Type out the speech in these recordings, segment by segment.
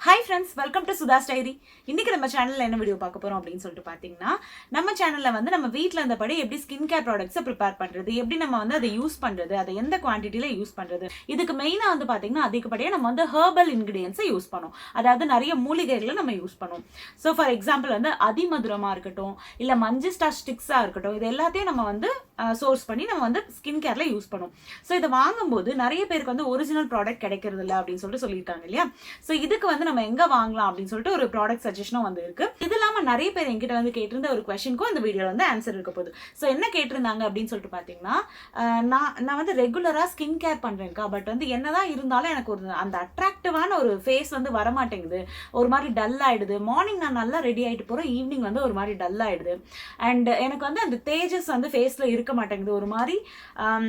Hi friends, welcome to Sudha's diary. இன்னைக்கு நம்ம சேனல்ல என்ன வீடியோ பார்க்க போறோம் அப்படின்னு சொல்லிட்டு பார்த்தீங்கன்னா, நம்ம சேனல்ல வந்து நம்ம வீட்டில் இருந்தபடி எப்படி ஸ்கின் கேர் ப்ராடக்ட்ஸை ப்ரிப்பேர் பண்றது, எப்படி நம்ம வந்து அதை யூஸ் பண்றது, அதை எந்த குவான்டிட்டியில யூஸ் பண்றது. இதுக்கு மெயினாக வந்து பார்த்தீங்கன்னா அதிகப்படியாக நம்ம வந்து ஹெர்பல் இன்கிரீடியன்ஸை யூஸ் பண்ணோம். அதாவது நிறைய மூலிகைகளை நம்ம யூஸ் பண்ணுவோம். ஸோ ஃபார் எக்ஸாம்பிள் வந்து அதிமதுரமாக இருக்கட்டும், இல்லை மஞ்சிஸ்டா ஸ்டிக்ஸாக இருக்கட்டும், இது எல்லாத்தையும் நம்ம வந்து சோர்ஸ் பண்ணி நம்ம வந்து ஸ்கின் கேர்ல யூஸ் பண்ணுவோம். ஸோ இதை வாங்கும்போது நிறைய பேருக்கு வந்து ஒரிஜினல் ப்ராடக்ட் கிடைக்கிறது இல்லை அப்படின்னு சொல்லிட்டு சொல்லியிருக்காங்க இல்லையா. ஸோ இதுக்கு வந்து நம்ம எங்க வாங்கலாம் அப்படின்னு சொல்லிட்டு ஒரு ப்ராடக்ட் சஜஷனும் வந்து இருக்கு. இது இல்லாம நிறைய பேர் என்கிட்ட வந்து கேட்டிருந்த ஒரு கொஸ்டினுக்கும் இந்த வீடியோல வந்து ஆன்சர் இருக்க போகுது. ஸோ என்ன கேட்டிருந்தாங்க அப்படின்னு சொல்லிட்டு பாத்தீங்கன்னா, நான் வந்து ரெகுலரா ஸ்கின் கேர் பண்றேன்க்கா, பட் வந்து என்னதான் இருந்தாலும் எனக்கு ஒரு அந்த அட்ராக்டிவான ஒரு ஃபேஸ் வந்து வரமாட்டேங்குது, ஒரு மாதிரி டல் ஆயிடுது. மார்னிங் நான் நல்லா ரெடி ஆயிட்டு போறேன், ஈவினிங் வந்து ஒரு மாதிரி டல் ஆயிடுது. அண்ட் எனக்கு வந்து அந்த தேஜஸ் வந்து ஃபேஸ்ல இருக்க மாட்டேங்குது, ஒரு மாதிரி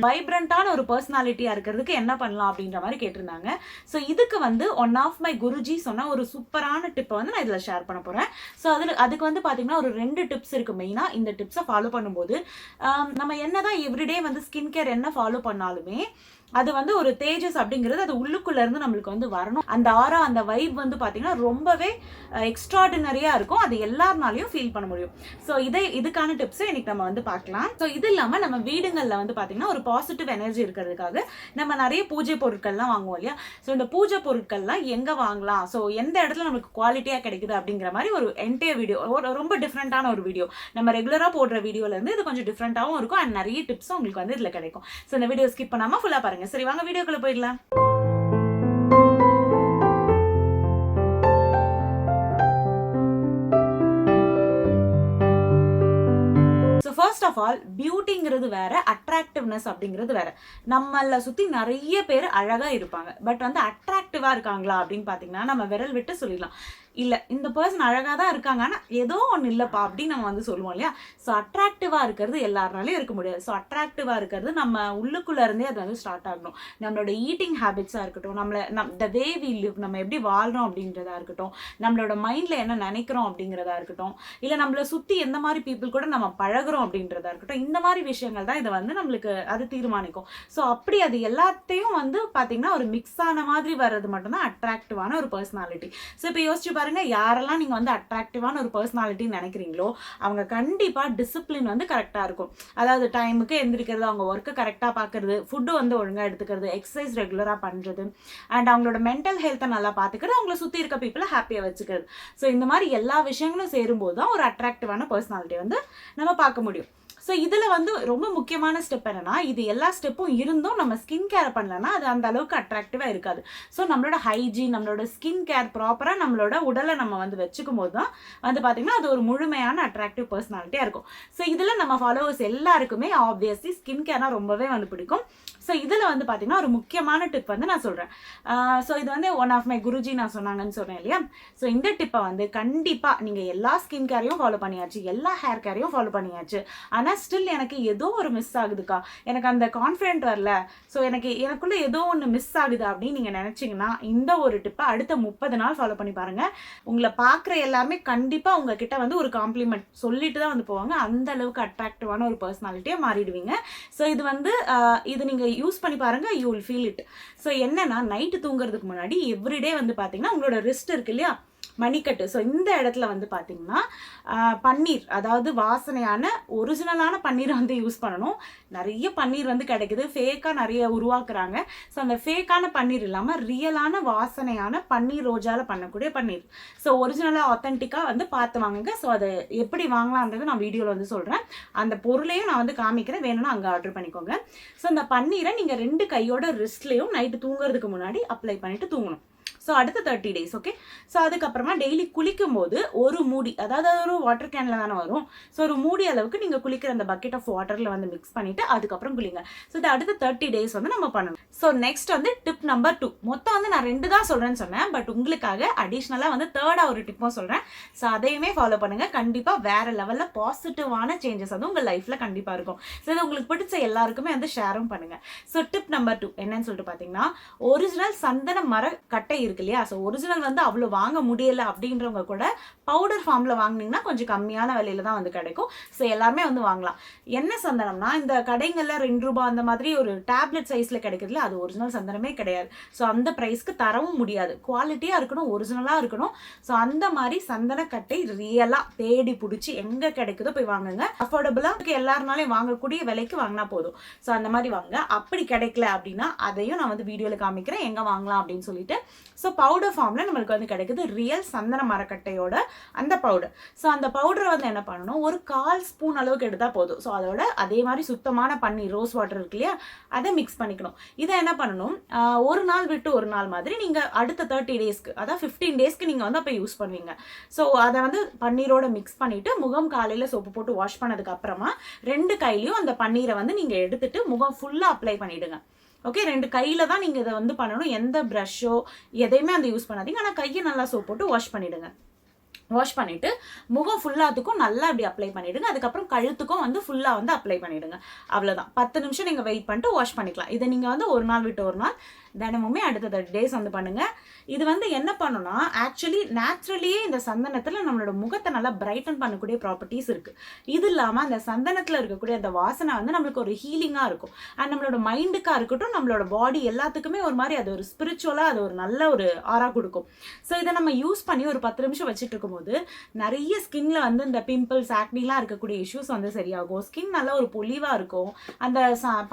வைப்ரண்டான ஒரு பர்சனாலிட்டியா இருக்கிறதுக்கு என்ன பண்ணலாம் அப்படின்ற மாதிரி கேட்டிருந்தாங்க. ஸோ இதுக்கு வந்து ஒன் ஆஃப் மை குருஜி சொன்ன ஒரு சூப்பரான டிப்பை வந்து நான் இதில் ஷேர் பண்ண போகிறேன். ஸோ அதுக்கு வந்து பார்த்தீங்கன்னா ஒரு 2 டிப்ஸ் இருக்குது மெயினாக. இந்த டிப்ஸை ஃபாலோ பண்ணும்போது நம்ம என்னதான் எவ்ரிடே வந்து ஸ்கின் கேர் என்ன ஃபாலோ பண்ணாலுமே அது வந்து ஒரு தேஜஸ் அப்படிங்கிறது அது உள்ளுக்குள்ள இருந்து நம்மளுக்கு வந்து வரணும். அந்த ஆரா, அந்த வைப் வந்து பார்த்தீங்கன்னா ரொம்பவே எக்ஸ்ட்ராடினரியாக இருக்கும். அது எல்லாருனாலையும் ஃபீல் பண்ண முடியும். ஸோ இதுக்கான டிப்ஸை இன்னைக்கு நம்ம வந்து பார்க்கலாம். ஸோ இது இல்லாமல் நம்ம வீடுங்களில் வந்து பார்த்தீங்கன்னா ஒரு பாசிட்டிவ் எனர்ஜி இருக்கிறதுக்காக நம்ம நிறைய பூஜை பொருட்கள்லாம் வாங்குவோம் இல்லையா. ஸோ இந்த பூஜை பொருட்கள்லாம் எங்கே வாங்கலாம், ஸோ எந்த இடத்துல நமக்கு குவாலிட்டியாக கிடைக்குது அப்படிங்கிற மாதிரி ஒரு என்டையர் வீடியோ, ரொம்ப டிஃப்ரெண்ட்டான ஒரு வீடியோ. நம்ம ரெகுலராக போடுற வீடியோலேருந்து இது கொஞ்சம் டிஃப்ரெண்ட்டாகவும் இருக்கும் அண்ட் நிறைய டிப்ஸும் உங்களுக்கு வந்து இதில் கிடைக்கும். ஸோ இந்த வீடியோ ஸ்கிப் பண்ணாமல் ஃபுல்லாக பாருங்க. சரி, வாங்க வீடியோக்குள்ள போயிடலாம். ஃபர்ஸ்ட் ஆஃப் ஆல், பியூட்டிங்கிறது வேற, அட்ராக்டிவ்னஸ் அப்படிங்கிறது வேற. நம்மள சுத்தி நிறைய பேர் அழகா இருப்பாங்க, பட் வந்து அட்ராக்டிவா இருக்காங்களா அப்படின்னு பாத்தீங்கன்னா நம்ம விரல் விட்டு சொல்லிடலாம், இல்லை இந்த பர்சன் அழகாக தான் இருக்காங்க, ஆனால் ஏதோ ஒன்று இல்லைப்பா அப்படின்னு நம்ம வந்து சொல்லுவோம் இல்லையா. ஸோ அட்ராக்டிவாக இருக்கிறது எல்லாருனாலையும் இருக்க முடியாது. ஸோ அட்ராக்டிவாக இருக்கிறது நம்ம உள்ளுக்குள்ளே இருந்தே அது வந்து ஸ்டார்ட் ஆகணும். நம்மளோட ஈட்டிங் ஹேபிட்ஸாக இருக்கட்டும், த வே வி லிவ், நம்ம எப்படி வாழ்கிறோம் அப்படின்றதா இருக்கட்டும், நம்மளோட மைண்டில் என்ன நினைக்கிறோம் அப்படிங்கிறதா இருக்கட்டும், இல்லை நம்மளை சுற்றி எந்த மாதிரி பீப்புள் கூட நம்ம பழகிறோம் அப்படின்றதா இருக்கட்டும், இந்த மாதிரி விஷயங்கள் தான் இதை வந்து நம்மளுக்கு அது தீர்மானிக்கும். ஸோ அப்படி அது எல்லாத்தையும் வந்து பார்த்தீங்கன்னா ஒரு மிக்ஸ் ஆன மாதிரி வர்றது மட்டும்தான் அட்ராக்டிவான ஒரு பர்சனாலிட்டி. ஸோ இப்போ யோசிச்சு பாருங்க, யாரெல்லாம் நீங்க வந்து அட்ராக்டிவான ஒரு பர்சனாலிட்டி நினைக்கிறீங்களோ அவங்க கண்டிப்பா டிசிப்ளின் வந்து கரெக்டா இருக்கும். அதாவது டைமுக்கு எந்திரிக்கிறது, அவங்க ஒர்க்கை கரெக்டா பாக்குறது, ஃபுட்டு வந்து ஒழுங்கா எடுத்துக்கிறது, எக்ஸசைஸ் ரெகுலரா பண்றது, அண்ட் அவங்களோட மென்டல் ஹெல்த்தை நல்லா பாத்துக்கிறது, அவங்களை சுத்தி இருக்க பீப்புளை ஹாப்பியா வச்சுக்கிறது. ஸோ இந்த மாதிரி எல்லா விஷயங்களும் சேரும்போது தான் ஒரு அட்ராக்டிவான பர்சனாலிட்டி வந்து நம்ம பார்க்க முடியும். ஸோ இதில் வந்து ரொம்ப முக்கியமான ஸ்டெப் என்னன்னா, இது எல்லா ஸ்டெப்பும் இருந்தும் நம்ம ஸ்கின் கேர் பண்ணலன்னா அது அந்த அளவுக்கு அட்ராக்டிவாக இருக்காது. ஸோ நம்மளோட ஹைஜீன், நம்மளோட ஸ்கின் கேர் ப்ராப்பராக நம்மளோட உடலை நம்ம வந்து வச்சுக்கும் போது தான் வந்து பார்த்தீங்கன்னா அது ஒரு முழுமையான அட்ராக்டிவ் பர்சனாலிட்டியாக இருக்கும். ஸோ இதில் நம்ம ஃபாலோவர்ஸ் எல்லாருக்குமே ஆப்வியஸ்லி ஸ்கின் கேர்னா ரொம்பவே வந்து பிடிக்கும். ஸோ இதில் வந்து பார்த்தீங்கன்னா ஒரு முக்கியமான டிப் வந்து நான் சொல்கிறேன். ஸோ இது வந்து ஒன் ஆஃப் மை குருஜி நான் சொன்னாங்கன்னு சொன்னேன் இல்லையா. ஸோ இந்த டிப்பை வந்து கண்டிப்பாக நீங்கள் எல்லா ஸ்கின் கேரையும் ஃபாலோ பண்ணியாச்சு, எல்லா ஹேர் கேரையும் ஃபாலோ பண்ணியாச்சு, ஆனால் ஸ்டில் எனக்கு ஏதோ ஒரு மிஸ் ஆகுதுக்கா, எனக்கு அந்த கான்ஃபிடென்ட் வரல, ஸோ எனக்குள்ள ஏதோ ஒன்று மிஸ் ஆகுது அப்படின்னு நீங்கள் நினச்சிங்கன்னா இந்த ஒரு டிப்பை அடுத்த 30 நாள் ஃபாலோ பண்ணி பாருங்கள். உங்களை பார்க்குற எல்லாருமே கண்டிப்பாக உங்ககிட்ட வந்து ஒரு காம்ப்ளிமெண்ட் சொல்லிட்டு தான் வந்து போவாங்க. அந்த அளவுக்கு அட்ராக்டிவான ஒரு பர்சனாலிட்டியாக மாறிடுவீங்க. ஸோ இது வந்து இது நீங்கள் யூஸ் பண்ணி பாருங்க, you will feel it. So என்னன்னா, நைட்டு தூங்குறதுக்கு முன்னாடி எவ்ரிடே வந்து பார்த்தீங்கன்னா உங்களோட ரிஸ்ட் இருக்கு இல்லையா, மணிக்கட்டு, ஸோ இந்த இடத்துல வந்து பார்த்தீங்கன்னா பன்னீர், அதாவது வாசனையான ஒரிஜினலான பன்னீரை வந்து யூஸ் பண்ணணும். நிறைய பன்னீர் வந்து கிடைக்குது, ஃபேக்காக நிறைய உருவாக்குறாங்க. ஸோ அந்த ஃபேக்கான பன்னீர் இல்லாமல் ரியலான வாசனையான பன்னீர், ரோஜாவில் பண்ணக்கூடிய பன்னீர், ஸோ ஒரிஜினலாக ஆத்தென்டிக்காக வந்து பார்த்து வாங்குங்க. ஸோ அதை எப்படி வாங்கலான்றது நான் வீடியோவில் வந்து சொல்கிறேன். அந்த பொருளையும் நான் வந்து காமிக்கிறேன், வேணும்னா அங்கே ஆர்டர் பண்ணிக்கோங்க. ஸோ அந்த பன்னீரை நீங்கள் 2 கையோட ரிஸ்ட்லேயும் நைட்டு தூங்குறதுக்கு முன்னாடி அப்ளை பண்ணிட்டு தூங்கணும். ஸோ அடுத்த 30 days, ஓகே. ஸோ அதுக்கப்புறமா டெய்லி குளிக்கும் போது ஒரு மூடி, அதாவது ஒரு வாட்டர் கேனில் தானே வரும், ஸோ ஒரு மூடி அளவுக்கு நீங்கள் குளிக்கிற அந்த பக்கெட் ஆஃப் வாட்டரில் வந்து மிக்ஸ் பண்ணிவிட்டு அதுக்கப்புறம் குளிங்க. ஸோ இது அடுத்த 30 days வந்து நம்ம பண்ணணும். ஸோ நெக்ஸ்ட் வந்து டிப் நம்பர் 2. மொத்தம் வந்து நான் 2 தான் சொல்கிறேன்னு சொன்னேன், பட் உங்களுக்காக அடிஷ்னலாக வந்து 3rd ஒரு டிப்பும் சொல்கிறேன். ஸோ அதையுமே ஃபாலோ பண்ணுங்கள். கண்டிப்பாக வேறு லெவலில் பாசிட்டிவான சேஞ்சஸ் வந்து உங்கள் லைஃப்பில் கண்டிப்பாக இருக்கும். ஸோ இது உங்களுக்கு பிடிச்ச எல்லாருக்குமே வந்து ஷேரும் பண்ணுங்கள். ஸோ டிப் நம்பர் 2 என்னன்னு சொல்லிட்டு பார்த்தீங்கன்னா, ஒரிஜினல் சந்தன மர கட்டை இருக்கு இல்லையா. ஸோ ஒரிஜினல் வந்து அவ்வளோ வாங்க முடியலை அப்படின்றவங்க கூட பவுடர் ஃபார்மில் வாங்கினீங்கன்னா கொஞ்சம் கம்மியான விலையில தான் வந்து கிடைக்கும். ஸோ எல்லாருமே வந்து வாங்கலாம். என்ன சந்தனம்னா இந்த கடைகளில் 2 ரூபாய் அந்த மாதிரி ஒரு டேப்லெட் சைஸில் கிடைக்கிறதுல அது ஒரிஜினல் சந்தனமே கிடையாது. ஸோ அந்த ப்ரைஸ்க்கு தரவும் முடியாது. குவாலிட்டியாக இருக்கணும், ஒரிஜினலாக இருக்கணும். ஸோ அந்த மாதிரி சந்தனக்கட்டை ரியலாக தேடி பிடிச்சி எங்கே கிடைக்குதோ போய் வாங்குங்க. அஃபோர்டபுளாக எல்லாருனாலையும் வாங்கக்கூடிய விலைக்கு வாங்கினா போதும். ஸோ அந்த மாதிரி வாங்க. அப்படி கிடைக்கல அப்படின்னா அதையும் நான் வந்து வீடியோவில் காமிக்கிறேன் எங்கே வாங்கலாம் அப்படின்னு சொல்லிட்டு. ஸோ பவுடர் ஃபார்மில் நம்மளுக்கு வந்து கிடைக்குது ரியல் சந்தன மரக்கட்டையோட அந்த பவுடர். ஸோ அந்த பவுடரை வந்து என்ன பண்ணணும், ஒரு 1/4 ஸ்பூன் அளவுக்கு எடுத்தால் போதும். ஸோ அதோட அதே மாதிரி சுத்தமான பன்னீர் ரோஸ் வாட்டர் இருக்கு இல்லையா, அதை மிக்ஸ் பண்ணிக்கணும். இதை என்ன பண்ணணும், ஒரு நாள் விட்டு ஒரு நாள் மாதிரி நீங்கள் அடுத்த 30 டேஸ்க்கு, அதாவது 15 டேஸ்க்கு நீங்கள் வந்து அப்போ யூஸ் பண்ணுவீங்க. ஸோ அதை வந்து பன்னீரோட மிக்ஸ் பண்ணிவிட்டு முகம் காலையில் சோப்பு போட்டு வாஷ் பண்ணதுக்கு அப்புறமா 2 கையிலையும் அந்த பன்னீரை வந்து நீங்கள் எடுத்துட்டு முகம் ஃபுல்லாக அப்ளை பண்ணிவிடுங்க. ஓகே, 2 கையில் தான் நீங்கள் இதை வந்து பண்ணணும். எந்த ப்ரஷ்ஷோ எதையுமே அந்த யூஸ் பண்ணாதீங்க. ஆனால் கையை நல்லா சோப் போட்டு வாஷ் பண்ணிவிடுங்க. வாஷ் பண்ணிவிட்டு முகம் ஃபுல்லாத்துக்கும் நல்லா அப்படி அப்ளை பண்ணிவிடுங்க. அதுக்கப்புறம் கழுத்துக்கும் வந்து ஃபுல்லாக வந்து அப்ளை பண்ணிவிடுங்க. அவ்வளோதான். 10 நிமிஷம் நீங்கள் வெயிட் பண்ணிட்டு வாஷ் பண்ணிக்கலாம். இதை நீங்கள் வந்து ஒரு நாள் விட்டு ஒரு நாள் தினமுமே அடுத்த 30 டேஸ் வந்து பண்ணுங்கள். இது வந்து என்ன பண்ணுன்னா, ஆக்சுவலி நேச்சுரலியே இந்த சந்தனத்தில் நம்மளோட முகத்தை நல்லா பிரைட்டன் பண்ணக்கூடிய ப்ராப்பர்ட்டிஸ் இருக்குது. இது இல்லாமல் அந்த சந்தனத்தில் இருக்கக்கூடிய அந்த வாசனை வந்து நம்மளுக்கு ஒரு ஹீலிங்காக இருக்கும். அண்ட் நம்மளோட மைண்டுக்காக இருக்கட்டும், நம்மளோட பாடி எல்லாத்துக்குமே ஒரு மாதிரி அது ஒரு ஸ்பிரிச்சுவலாக அது ஒரு நல்ல ஒரு ஆரா கொடுக்கும். ஸோ இதை நம்ம யூஸ் பண்ணி ஒரு 10 நிமிஷம் வச்சுட்டு இருக்கும்போது நிறைய ஸ்கின்ல வந்து இந்த பிம்பிள்ஸ் ஆக்னிலாம் இருக்கக்கூடிய இஷ்யூஸ் வந்து சரியாகும். ஸ்கின் நல்லா ஒரு பொலிவாக இருக்கும். அந்த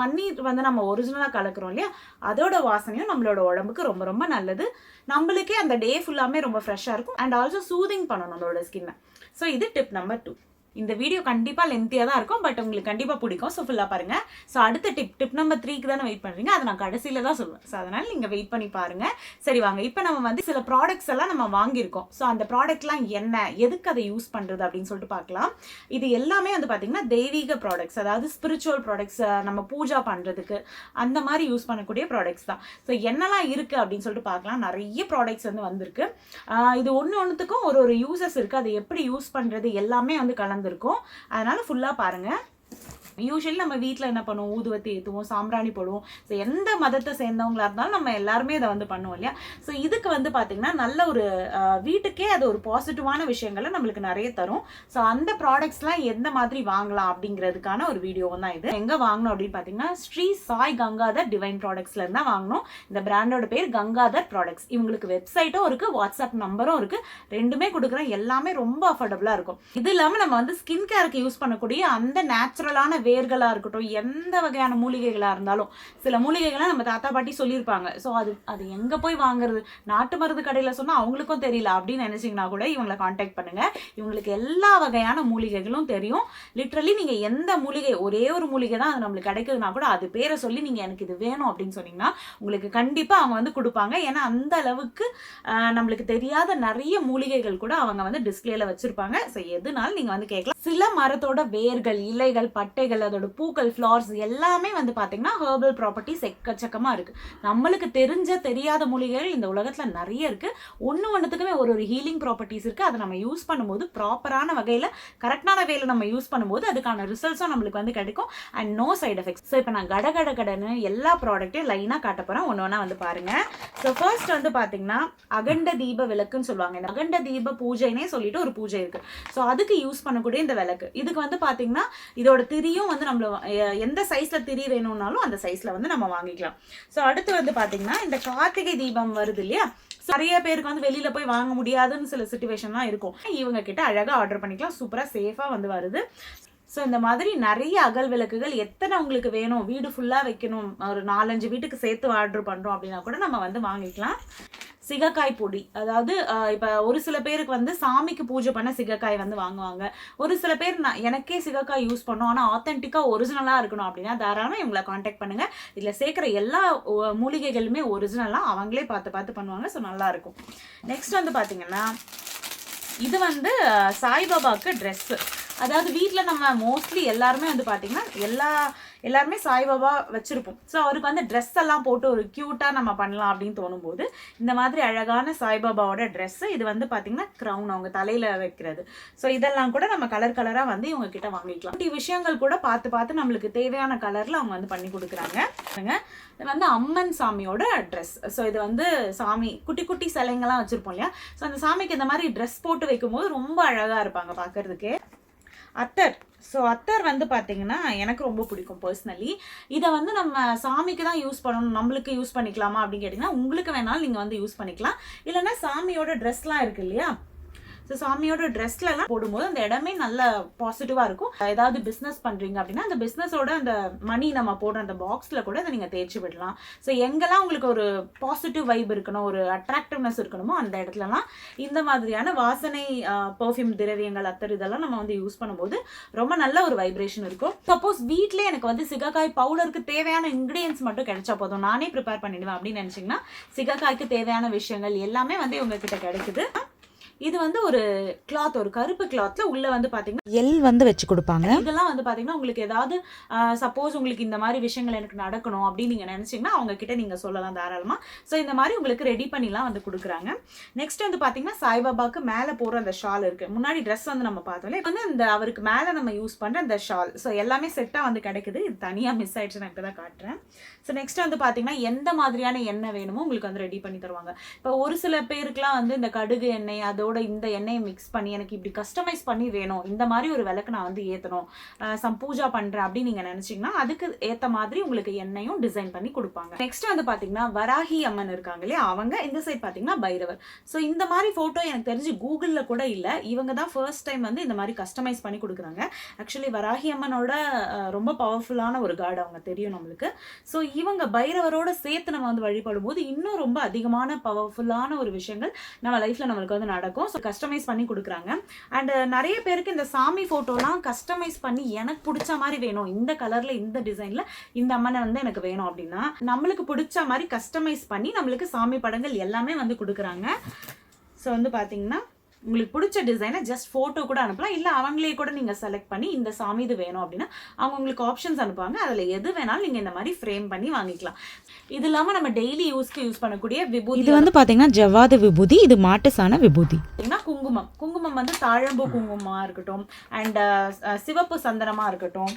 பன்னீர் வந்து நம்ம ஒரிஜினலாக கலக்கிறோம் இல்லையா, அதோட வாசனையும் நம்மளோட உடம்புக்கு ரொம்ப ரொம்ப நல்லது. நம்மளுக்கே அந்த டே ஃபுல்லாமே ரொம்ப ஃப்ரெஷ்ஷாக இருக்கும். அண்ட் ஆல்சோ சூதிங் பண்ணணும் நம்மளோட ஸ்கின்னை. ஸோ இது டிப் நம்பர் 2. இந்த வீடியோ கண்டிப்பாக லென்த்தியாக தான் இருக்கும், பட் உங்களுக்கு கண்டிப்பாக பிடிக்கும். ஸோ ஃபுல்லாக பாருங்கள். ஸோ அடுத்த டிப் நம்பர் 3க்கு தானே வெயிட் பண்ணுறீங்க, அதை நான் கடைசியில் தான் சொல்லுவேன். ஸோ அதனால் நீங்கள் வெயிட் பண்ணி பாருங்கள். சரி வாங்க, இப்போ நம்ம வந்து சில ப்ராடக்ட்ஸ் எல்லாம் நம்ம வாங்கியிருக்கோம். ஸோ அந்த ப்ராடக்ட்லாம் என்ன, எதுக்கு அதை யூஸ் பண்ணுறது அப்படின்னு சொல்லிட்டு பார்க்கலாம். இது எல்லாமே வந்து பார்த்திங்கன்னா தெய்வீக ப்ராடக்ட்ஸ், அதாவது ஸ்பிரிச்சுவல் ப்ராடக்ட்ஸ், நம்ம பூஜா பண்ணுறதுக்கு அந்த மாதிரி யூஸ் பண்ணக்கூடிய ப்ராடக்ட்ஸ் தான். ஸோ என்னெல்லாம் இருக்குது அப்படின்னு சொல்லிட்டு பார்க்கலாம். நிறைய ப்ராடக்ட்ஸ் வந்து வந்திருக்கு. இது ஒன்றுத்துக்கும் ஒரு யூசஸ் இருக்குது. அதை எப்படி யூஸ் பண்ணுறது எல்லாமே வந்து இருக்கும். அதனால ஃபுல்லா பாருங்க. யூஸ்வலி நம்ம வீட்டில் என்ன பண்ணுவோம், ஊதுவத்தி ஏற்றுவோம், சாம்பிராணி போடுவோம். ஸோ எந்த மதத்தை சேர்ந்தவங்களா இருந்தாலும் நம்ம எல்லாருமே இதை வந்து பண்ணுவோம் இல்லையா. ஸோ இதுக்கு வந்து பார்த்தீங்கன்னா நல்ல ஒரு வீட்டுக்கே அது ஒரு பாசிட்டிவான விஷயங்களை நம்மளுக்கு நிறைய தரும். ஸோ அந்த ப்ராடக்ட்ஸ்லாம் எந்த மாதிரி வாங்கலாம் அப்படிங்கிறதுக்கான ஒரு வீடியோ தான் இது. எங்கே வாங்கணும் அப்படின்னு பார்த்தீங்கன்னா ஸ்ரீ சாய் கங்காதர் டிவைன் ப்ராடக்ட்ஸ்ல இருந்தால் வாங்கணும். இந்த பிராண்டோட பேர் கங்காதர் ப்ராடக்ட்ஸ். இவங்களுக்கு வெப்சைட்டும் இருக்குது, வாட்ஸ்அப் நம்பரும் இருக்குது. ரெண்டுமே கொடுக்குறேன். எல்லாமே ரொம்ப அஃபோர்டபுளாக இருக்கும். இது இல்லாமல் நம்ம வந்து ஸ்கின் கேருக்கு யூஸ் பண்ணக்கூடிய அந்த நேச்சுரலான வேர்களாக இருக்கட்டும், எந்த வகையான மூலிகைகளாக இருந்தாலும், சில மூலிகைகள்லாம் நம்ம தாத்தா பாட்டி சொல்லியிருப்பாங்க. ஸோ அது எங்கே போய் வாங்குறது, நாட்டு மருந்து கடையில் சொன்னால் அவங்களுக்கும் தெரியல அப்படின்னு நினச்சிங்கன்னா கூட இவங்களை காண்டாக்ட் பண்ணுங்கள். இவங்களுக்கு எல்லா வகையான மூலிகைகளும் தெரியும். லிட்ரலி நீங்கள் எந்த மூலிகை, ஒரே ஒரு மூலிகை தான் அது நம்மளுக்கு கிடைக்குதுன்னா கூட அது பேரை சொல்லி நீங்கள் எனக்கு இது வேணும் அப்படின்னு சொன்னீங்கன்னா உங்களுக்கு கண்டிப்பாக அவங்க வந்து கொடுப்பாங்க. ஏன்னா அந்த அளவுக்கு நம்மளுக்கு தெரியாத நிறைய மூலிகைகள் கூட அவங்க வந்து டிஸ்பிளேல வச்சுருப்பாங்க. ஸோ எதுனாலும் நீங்கள் வந்து கேட்கலாம். சில மரத்தோட வேர்கள், இலைகள், பட்டைகள், அதோட பூக்கள், ஃப்ளார்ஸ் எல்லாமே வந்து பார்த்தீங்கன்னா ஹெர்பல் ப்ராப்பர்ட்டிஸ் எக்கச்சக்கமாக இருக்குது. நம்மளுக்கு தெரியாத மூலிகைகள் இந்த உலகத்தில் நிறைய இருக்குது. ஒன்றுத்துக்குமே ஒரு ஹீலிங் ப்ராப்பர்ட்டிஸ் இருக்குது. அதை நம்ம யூஸ் பண்ணும்போது ப்ராப்பரான வகையில், கரெக்டான வகையில் நம்ம யூஸ் பண்ணும்போது அதுக்கான ரிசல்ட்ஸும் நம்மளுக்கு வந்து கிடைக்கும். And no side effects. So இப்போ நான் கடன்னு எல்லா ப்ராடக்ட்டையும் லைனாக காட்ட போகிறேன். ஒன்று வந்து பாருங்கள். ஸோ ஃபர்ஸ்ட் வந்து பார்த்தீங்கன்னா அகண்ட தீப விளக்குன்னு சொல்லுவாங்க. இந்த அகண்ட தீப பூஜைனே சொல்லிட்டு ஒரு பூஜை இருக்குது. ஸோ அதுக்கு யூஸ் பண்ணக்கூடிய இந்த விளக்கு. இதுக்கு வந்து பார்த்தீங்கன்னா இதோட திரியும் வந்து நம்மள எந்த சைஸ்ல திரி வேணும்னாலும் அந்த சைஸ்ல வந்து நம்ம வாங்கிக்கலாம். ஸோ அடுத்து வந்து பாத்தீங்கன்னா இந்த கார்த்திகை தீபம் வருது இல்லையா, நிறைய பேருக்கு வந்து வெளியில போய் வாங்க முடியாதுன்னு சில சிச்சுவேஷன்லாம் இருக்கும். இவங்க கிட்ட அழகா ஆர்டர் பண்ணிக்கலாம். சூப்பரா சேஃபா வந்து வருது. ஸோ இந்த மாதிரி நிறைய அகல் விளக்குகள் எத்தனை உங்களுக்கு வேணும், வீடு ஃபுல்லாக வைக்கணும், ஒரு 4-5 வீட்டுக்கு சேர்த்து ஆர்டர் பண்ணுறோம் அப்படின்னா கூட நம்ம வந்து வாங்கிக்கலாம். சிகக்காய் பொடி, அதாவது இப்போ ஒரு சில பேருக்கு வந்து சாமிக்கு பூஜை பண்ண சிகக்காய் வந்து வாங்குவாங்க. ஒரு சில பேர் எனக்கே சிகக்காய் யூஸ் பண்ணோம், ஆனால் ஆத்தென்டிக்காக ஒரிஜினலாக இருக்கணும் அப்படின்னா தாராளமாக இவங்களை காண்டாக்ட் பண்ணுங்கள். இதில் சேர்க்குற எல்லா மூலிகைகளுமே ஒரிஜினலாக அவங்களே பார்த்து பண்ணுவாங்க. ஸோ நல்லாயிருக்கும். நெக்ஸ்ட் வந்து பார்த்தீங்கன்னா இது வந்து சாய்பாபாவுக்கு ட்ரெஸ்ஸு. அதாவது வீட்டில் நம்ம மோஸ்ட்லி எல்லாருமே வந்து பார்த்தீங்கன்னா எல்லாருமே சாய்பாபா வச்சிருப்போம். ஸோ அவருக்கு வந்து ட்ரெஸ் எல்லாம் போட்டு ஒரு க்யூட்டாக நம்ம பண்ணலாம் அப்படின்னு தோணும்போது இந்த மாதிரி அழகான சாய்பாபாவோட ட்ரெஸ்ஸு, இது வந்து பார்த்தீங்கன்னா க்ரௌன் அவங்க தலையில் வைக்கிறது. ஸோ இதெல்லாம் கூட நம்ம கலர் கலராக வந்து இவங்க கிட்ட வாங்கிக்கலாம். இப்படி விஷயங்கள் கூட பார்த்து பார்த்து நம்மளுக்கு தேவையான கலரில் அவங்க வந்து பண்ணி கொடுக்குறாங்க. இது வந்து அம்மன் சாமியோட ட்ரெஸ். ஸோ இது வந்து சாமி குட்டி குட்டி சிலைங்கள்லாம் வச்சுருப்போம் இல்லையா, ஸோ அந்த சாமிக்கு இந்த மாதிரி ட்ரெஸ் போட்டு வைக்கும்போது ரொம்ப அழகாக இருப்பாங்க பார்க்கறதுக்கே. அத்தர். ஸோ அத்தர் வந்து பார்த்தீங்கன்னா எனக்கு ரொம்ப பிடிக்கும் பர்சனலி. இதை வந்து நம்ம சாமிக்கு தான் யூஸ் பண்ணணும், நம்மளுக்கு யூஸ் பண்ணிக்கலாமா அப்படின்னு கேட்டிங்கன்னா உங்களுக்கு வேணாலும் நீங்கள் வந்து யூஸ் பண்ணிக்கலாம். இல்லைன்னா சாமியோட ட்ரெஸ்லாம் இருக்குது இல்லையா, ஸோ சாமியோட ட்ரெஸ்லலாம் போடும்போது அந்த இடமே நல்ல பாசிட்டிவாக இருக்கும். ஏதாவது பிஸ்னஸ் பண்ணுறீங்க அப்படின்னா அந்த பிஸ்னஸோட அந்த மணி நம்ம போடுற அந்த பாக்ஸில் கூட அதை நீங்கள் தேய்ச்சி விடலாம். ஸோ எங்கெல்லாம் உங்களுக்கு ஒரு பாசிட்டிவ் வைப் இருக்கணும், ஒரு அட்ராக்டிவ்னஸ் இருக்கணுமோ அந்த இடத்துலலாம் இந்த மாதிரியான வாசனை பர்ஃப்யூம் திரவியங்கள் அத்தர் இதெல்லாம் நம்ம வந்து யூஸ் பண்ணும்போது ரொம்ப நல்ல ஒரு வைப்ரேஷன் இருக்கும். சப்போஸ் வீட்டிலே எனக்கு வந்து சிகக்காய் பவுடருக்கு தேவையான இன்க்ரீடியன்ஸ் மட்டும் கிடைச்சா போதும், நானே ப்ரிப்பேர் பண்ணிடுவேன் அப்படின்னு நினச்சிங்கன்னா சிகக்காய்க்கு தேவையான விஷயங்கள் எல்லாமே வந்து உங்ககிட்ட கிடைக்குது. இது வந்து ஒரு கிளாத், ஒரு கருப்பு கிளாத்ல உள்ள வந்து பாத்தீங்கன்னா எல் வந்து வச்சு கொடுப்பாங்க. இதெல்லாம் வந்து பாத்தீங்கன்னா உங்களுக்கு ஏதாவது சப்போஸ் உங்களுக்கு இந்த மாதிரி விஷயங்கள் எனக்கு நடக்கணும் அப்படின்னு நீங்க நினைச்சீங்கன்னா அவங்க கிட்ட நீங்க சொல்லலாம் தாராளமா. ஸோ இந்த மாதிரி உங்களுக்கு ரெடி பண்ணிலாம் வந்து கொடுக்குறாங்க. நெக்ஸ்ட் வந்து பாத்தீங்கன்னா சாய்பாபாக்கு மேல போற அந்த ஷால் இருக்கு. முன்னாடி ட்ரெஸ் வந்து நம்ம பார்த்தோம்ல, வந்து இந்த அவருக்கு மேல நம்ம யூஸ் பண்ற அந்த ஷால். ஸோ எல்லாமே செட்டா வந்து கிடைக்குது. இது தனியா மிஸ் ஆயிடுச்சு, நான் இப்பதான் காட்டுறேன். ஸோ நெக்ஸ்ட் வந்து பாத்தீங்கன்னா எந்த மாதிரியான எண்ணெய் வேணுமோ உங்களுக்கு வந்து ரெடி பண்ணி தருவாங்க. இப்போ ஒரு சில பேருக்குலாம் வந்து இந்த கடுகு எண்ணெய் அதோட இந்த எண்ணெயை மிக்ஸ் பண்ணி எனக்கு இப்படி கஸ்டமைஸ் பண்ணி வேணும், இந்த மாதிரி ஒரு விளக்கு நான் வந்து ஏற்றணும், சம் பூஜா பண்ணுறேன் அப்படின்னு நீங்கள் நினச்சிங்கன்னா அதுக்கு ஏற்ற மாதிரி உங்களுக்கு எண்ணெயும் டிசைன் பண்ணி கொடுப்பாங்க. நெக்ஸ்ட் வந்து பார்த்தீங்கன்னா வராகி அம்மன் இருக்காங்க இல்லையா, அவங்க இந்த சைட் பார்த்தீங்கன்னா பைரவர். ஸோ இந்த மாதிரி ஃபோட்டோ எனக்கு தெரிஞ்சு கூகுளில் கூட இல்லை, இவங்க தான் ஃபர்ஸ்ட் டைம் வந்து இந்த மாதிரி கஸ்டமைஸ் பண்ணி கொடுக்குறாங்க. ஆக்சுவலி வராகி அம்மனோட ரொம்ப பவர்ஃபுல்லான ஒரு காட் அவங்க தெரியும் நம்மளுக்கு. ஸோ இவங்க பைரவரோட சேர்த்து நம்ம வந்து வழிபடும் போது இன்னும் ரொம்ப அதிகமான பவர்ஃபுல்லான ஒரு விஷயங்கள் நம்ம லைஃப்ல நம்மளுக்கு வந்து நடக்கும். ஸோ கஸ்டமைஸ் பண்ணி கொடுக்குறாங்க. அண்ட் நிறைய பேருக்கு இந்த சாமி ஃபோட்டோலாம் கஸ்டமைஸ் பண்ணி எனக்கு பிடிச்ச மாதிரி வேணும், இந்த கலர்ல இந்த டிசைன்ல இந்த அம்மனை வந்து எனக்கு வேணும் அப்படின்னா நம்மளுக்கு பிடிச்ச மாதிரி கஸ்டமைஸ் பண்ணி நம்மளுக்கு சாமி படங்கள் எல்லாமே வந்து கொடுக்குறாங்க. ஸோ வந்து பார்த்தீங்கன்னா உங்களுக்கு பிடிச்ச டிசைனை ஜஸ்ட் ஃபோட்டோ கூட அனுப்பலாம், இல்லை அவங்களே கூட நீங்கள் செலக்ட் பண்ணி இந்த சாமி இது வேணும் அப்படின்னா அவங்க உங்களுக்கு ஆப்ஷன்ஸ் அனுப்புவாங்க. அதில் எது வேணாலும் நீங்கள் இந்த மாதிரி ஃப்ரேம் பண்ணி வாங்கிக்கலாம். இது இல்லாமல் நம்ம டெய்லி யூஸ்க்கு யூஸ் பண்ணக்கூடிய விபூதி, இது வந்து பார்த்தீங்கன்னா ஜவ்வாது விபூதி, இது மாட்டுசான விபூதி. குங்குமம், குங்குமம் வந்து தாழம்பூ குங்குமமாக இருக்கட்டும், அண்ட் சிவப்பு சந்தனமாக இருக்கட்டும்,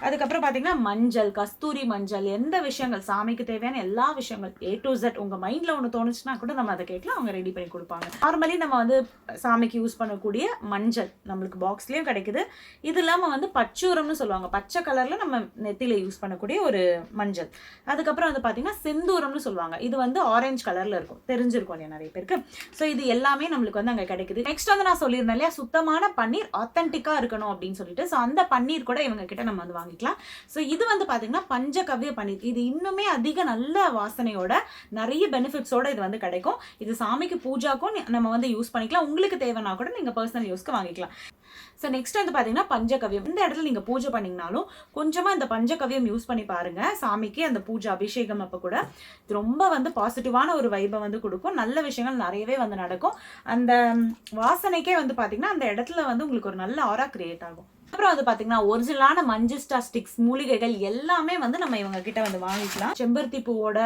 அதுக்கப்புறம் பார்த்தீங்கன்னா மஞ்சள், கஸ்தூரி மஞ்சள், எந்த விஷயங்கள் சாமிக்கு தேவையான எல்லா விஷயங்கள் A to Z உங்கள் மைண்டில் ஒன்று தோணுச்சுன்னா கூட நம்ம அதை கேட்கலாம், அவங்க ரெடி பண்ணி கொடுப்பாங்க. நார்மலி நம்ம வந்து சாமிக்கு யூஸ் பண்ணக்கூடிய மஞ்சள் நம்மளுக்கு பாக்ஸ்லயும் கிடைக்குது. இது இல்லாம வந்து பச்சூரம்னு சொல்லுவாங்க, பச்சை கலர்ல நம்ம நெத்தியில யூஸ் பண்ணக்கூடிய ஒரு மஞ்சள். அதுக்கப்புறம் வந்து பாத்தீங்கன்னா செந்தூரம்னு சொல்லுவாங்க, இது வந்து ஆரஞ்சு கலர்ல இருக்கும், தெரிஞ்சிருக்கும் இல்லையா நிறைய பேருக்கு. ஸோ இது எல்லாமே நம்மளுக்கு வந்து அங்க கிடைக்குது. நெக்ஸ்ட் வந்து நான் சொல்லியிருந்தேன் இல்லையா சுத்தமான பன்னீர் ஆத்தென்டிக்கா இருக்கணும் அப்படின்னு சொல்லிட்டு, ஸோ அந்த பன்னீர் கூட இவங்க கிட்ட நம்ம வந்து வாங்கிக்கலாம். ஸோ இது வந்து பாத்தீங்கன்னா பஞ்சகவ்ய பன்னீர், இது இன்னுமே அதிக நல்ல வாசனையோட நிறைய பெனிஃபிட்ஸோட இது வந்து கிடைக்கும். இது சாமிக்கு பூஜாக்கும் நம்ம வந்து யூஸ் பண்ணிக்கலாம், உங்களுக்கு தேவைன்னா கூட நீங்க பர்சனல் யூஸ்க்கு வாங்கிக்கலாம். ஸோ நெக்ஸ்ட் வந்து பார்த்தீங்கன்னா பஞ்சகவ்யம், இந்த இடத்துல நீங்கள் பூஜை பண்ணிங்கனாலும் கொஞ்சமாக இந்த பஞ்சகவ்யம் யூஸ் பண்ணி பாருங்க சாமிக்கு அந்த பூஜை அபிஷேகம் அப்போ கூட ரொம்ப வந்து பாசிட்டிவான ஒரு வைபை வந்து கொடுக்கும், நல்ல விஷயங்கள் நிறையவே வந்து நடக்கும். அந்த வாசனைக்கே வந்து பார்த்தீங்கன்னா அந்த இடத்துல வந்து உங்களுக்கு ஒரு நல்ல ஆரா கிரியேட் ஆகும். அப்புறம் வந்து பாத்தீங்கன்னா ஒரிஜினலான மஞ்சிஸ்டா ஸ்டிக்ஸ் மூலிகைகள் எல்லாமே வந்து நம்ம இவங்க கிட்ட வந்து வாங்கிக்கலாம். செம்பருத்தி பூவோட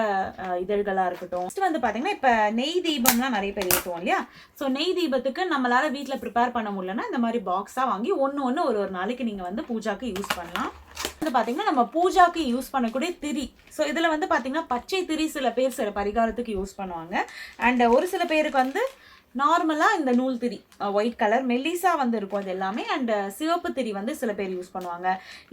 இதழ்களா இருக்கட்டும். வந்து பாத்தீங்கன்னா இப்ப நெய் தீபம்லாம் நிறைய பேர் ஏற்றுவோம் இல்லையா, ஸோ நெய் தீபத்துக்கு நம்மளால வீட்டில் ப்ரிப்பேர் பண்ண முடியலன்னா இந்த மாதிரி பாக்ஸா வாங்கி ஒன்று ஒரு நாளைக்கு நீங்க வந்து பூஜாக்கு யூஸ் பண்ணலாம். வந்து பாத்தீங்கன்னா நம்ம பூஜாக்கு யூஸ் பண்ணக்கூடிய திரி, ஸோ இதுல வந்து பாத்தீங்கன்னா பச்சை திரி சில பேர் சில பரிகாரத்துக்கு யூஸ் பண்ணுவாங்க. அண்ட் ஒரு சில பேருக்கு வந்து நார்மலாக இந்த நூல் திரி ஒயிட் கலர் மெல்லிசா வந்து இருக்கும் அது எல்லாமே. அண்ட் சிவப்பு திரி வந்து சில பேர் யூஸ் பண்ணுவாங்க.